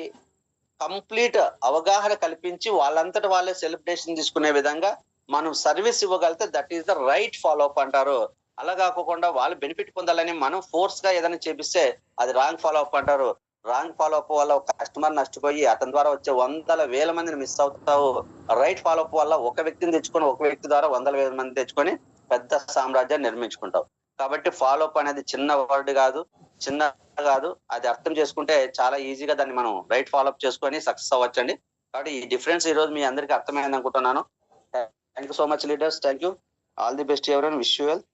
కంప్లీట్ అవగాహన కల్పించి వాళ్ళంతట వాళ్ళే సెల్ఫ్ డెసిషన్ తీసుకునే విధంగా మనం సర్వీస్ ఇవ్వగలిగితే that is the right follow up అంటారు. అలా కాకోకుండా వాళ్ళు బెనిఫిట్ పొందాలని మనం ఫోర్స్‌గా ఏదైనా చేపిస్తే అది రాంగ్ ఫాలో అప్ అంటారు. రాంగ్ ఫాలో అప్ వల్ల ఒక కస్టమర్ నష్టపోయి అతని ద్వారా వచ్చే వందల వేల మందిని మిస్ అవుతావు. రైట్ ఫాలో అప్ వల్ల ఒక వ్యక్తిని తెచ్చుకొని ఒక వ్యక్తి ద్వారా వందల వేల మంది తెచ్చుకొని పెద్ద సామ్రాజ్యాన్ని నిర్మించుకుంటావు. కాబట్టి ఫాలో అప్ అనేది చిన్న వర్డ్ కాదు. చిన్న కాదు. అది అర్థం చేసుకుంటే చాలా ఈజీగా దాన్ని మనం రైట్ ఫాలో అప్ చేసుకొని సక్సెస్ అవ్వచ్చండి. కాబట్టి ఈ డిఫరెన్స్ ఈరోజు మీ అందరికి అర్థమైంది అనుకుంటున్నాను. Thank you so much leaders. Thank you. All the best everyone. Wish you well.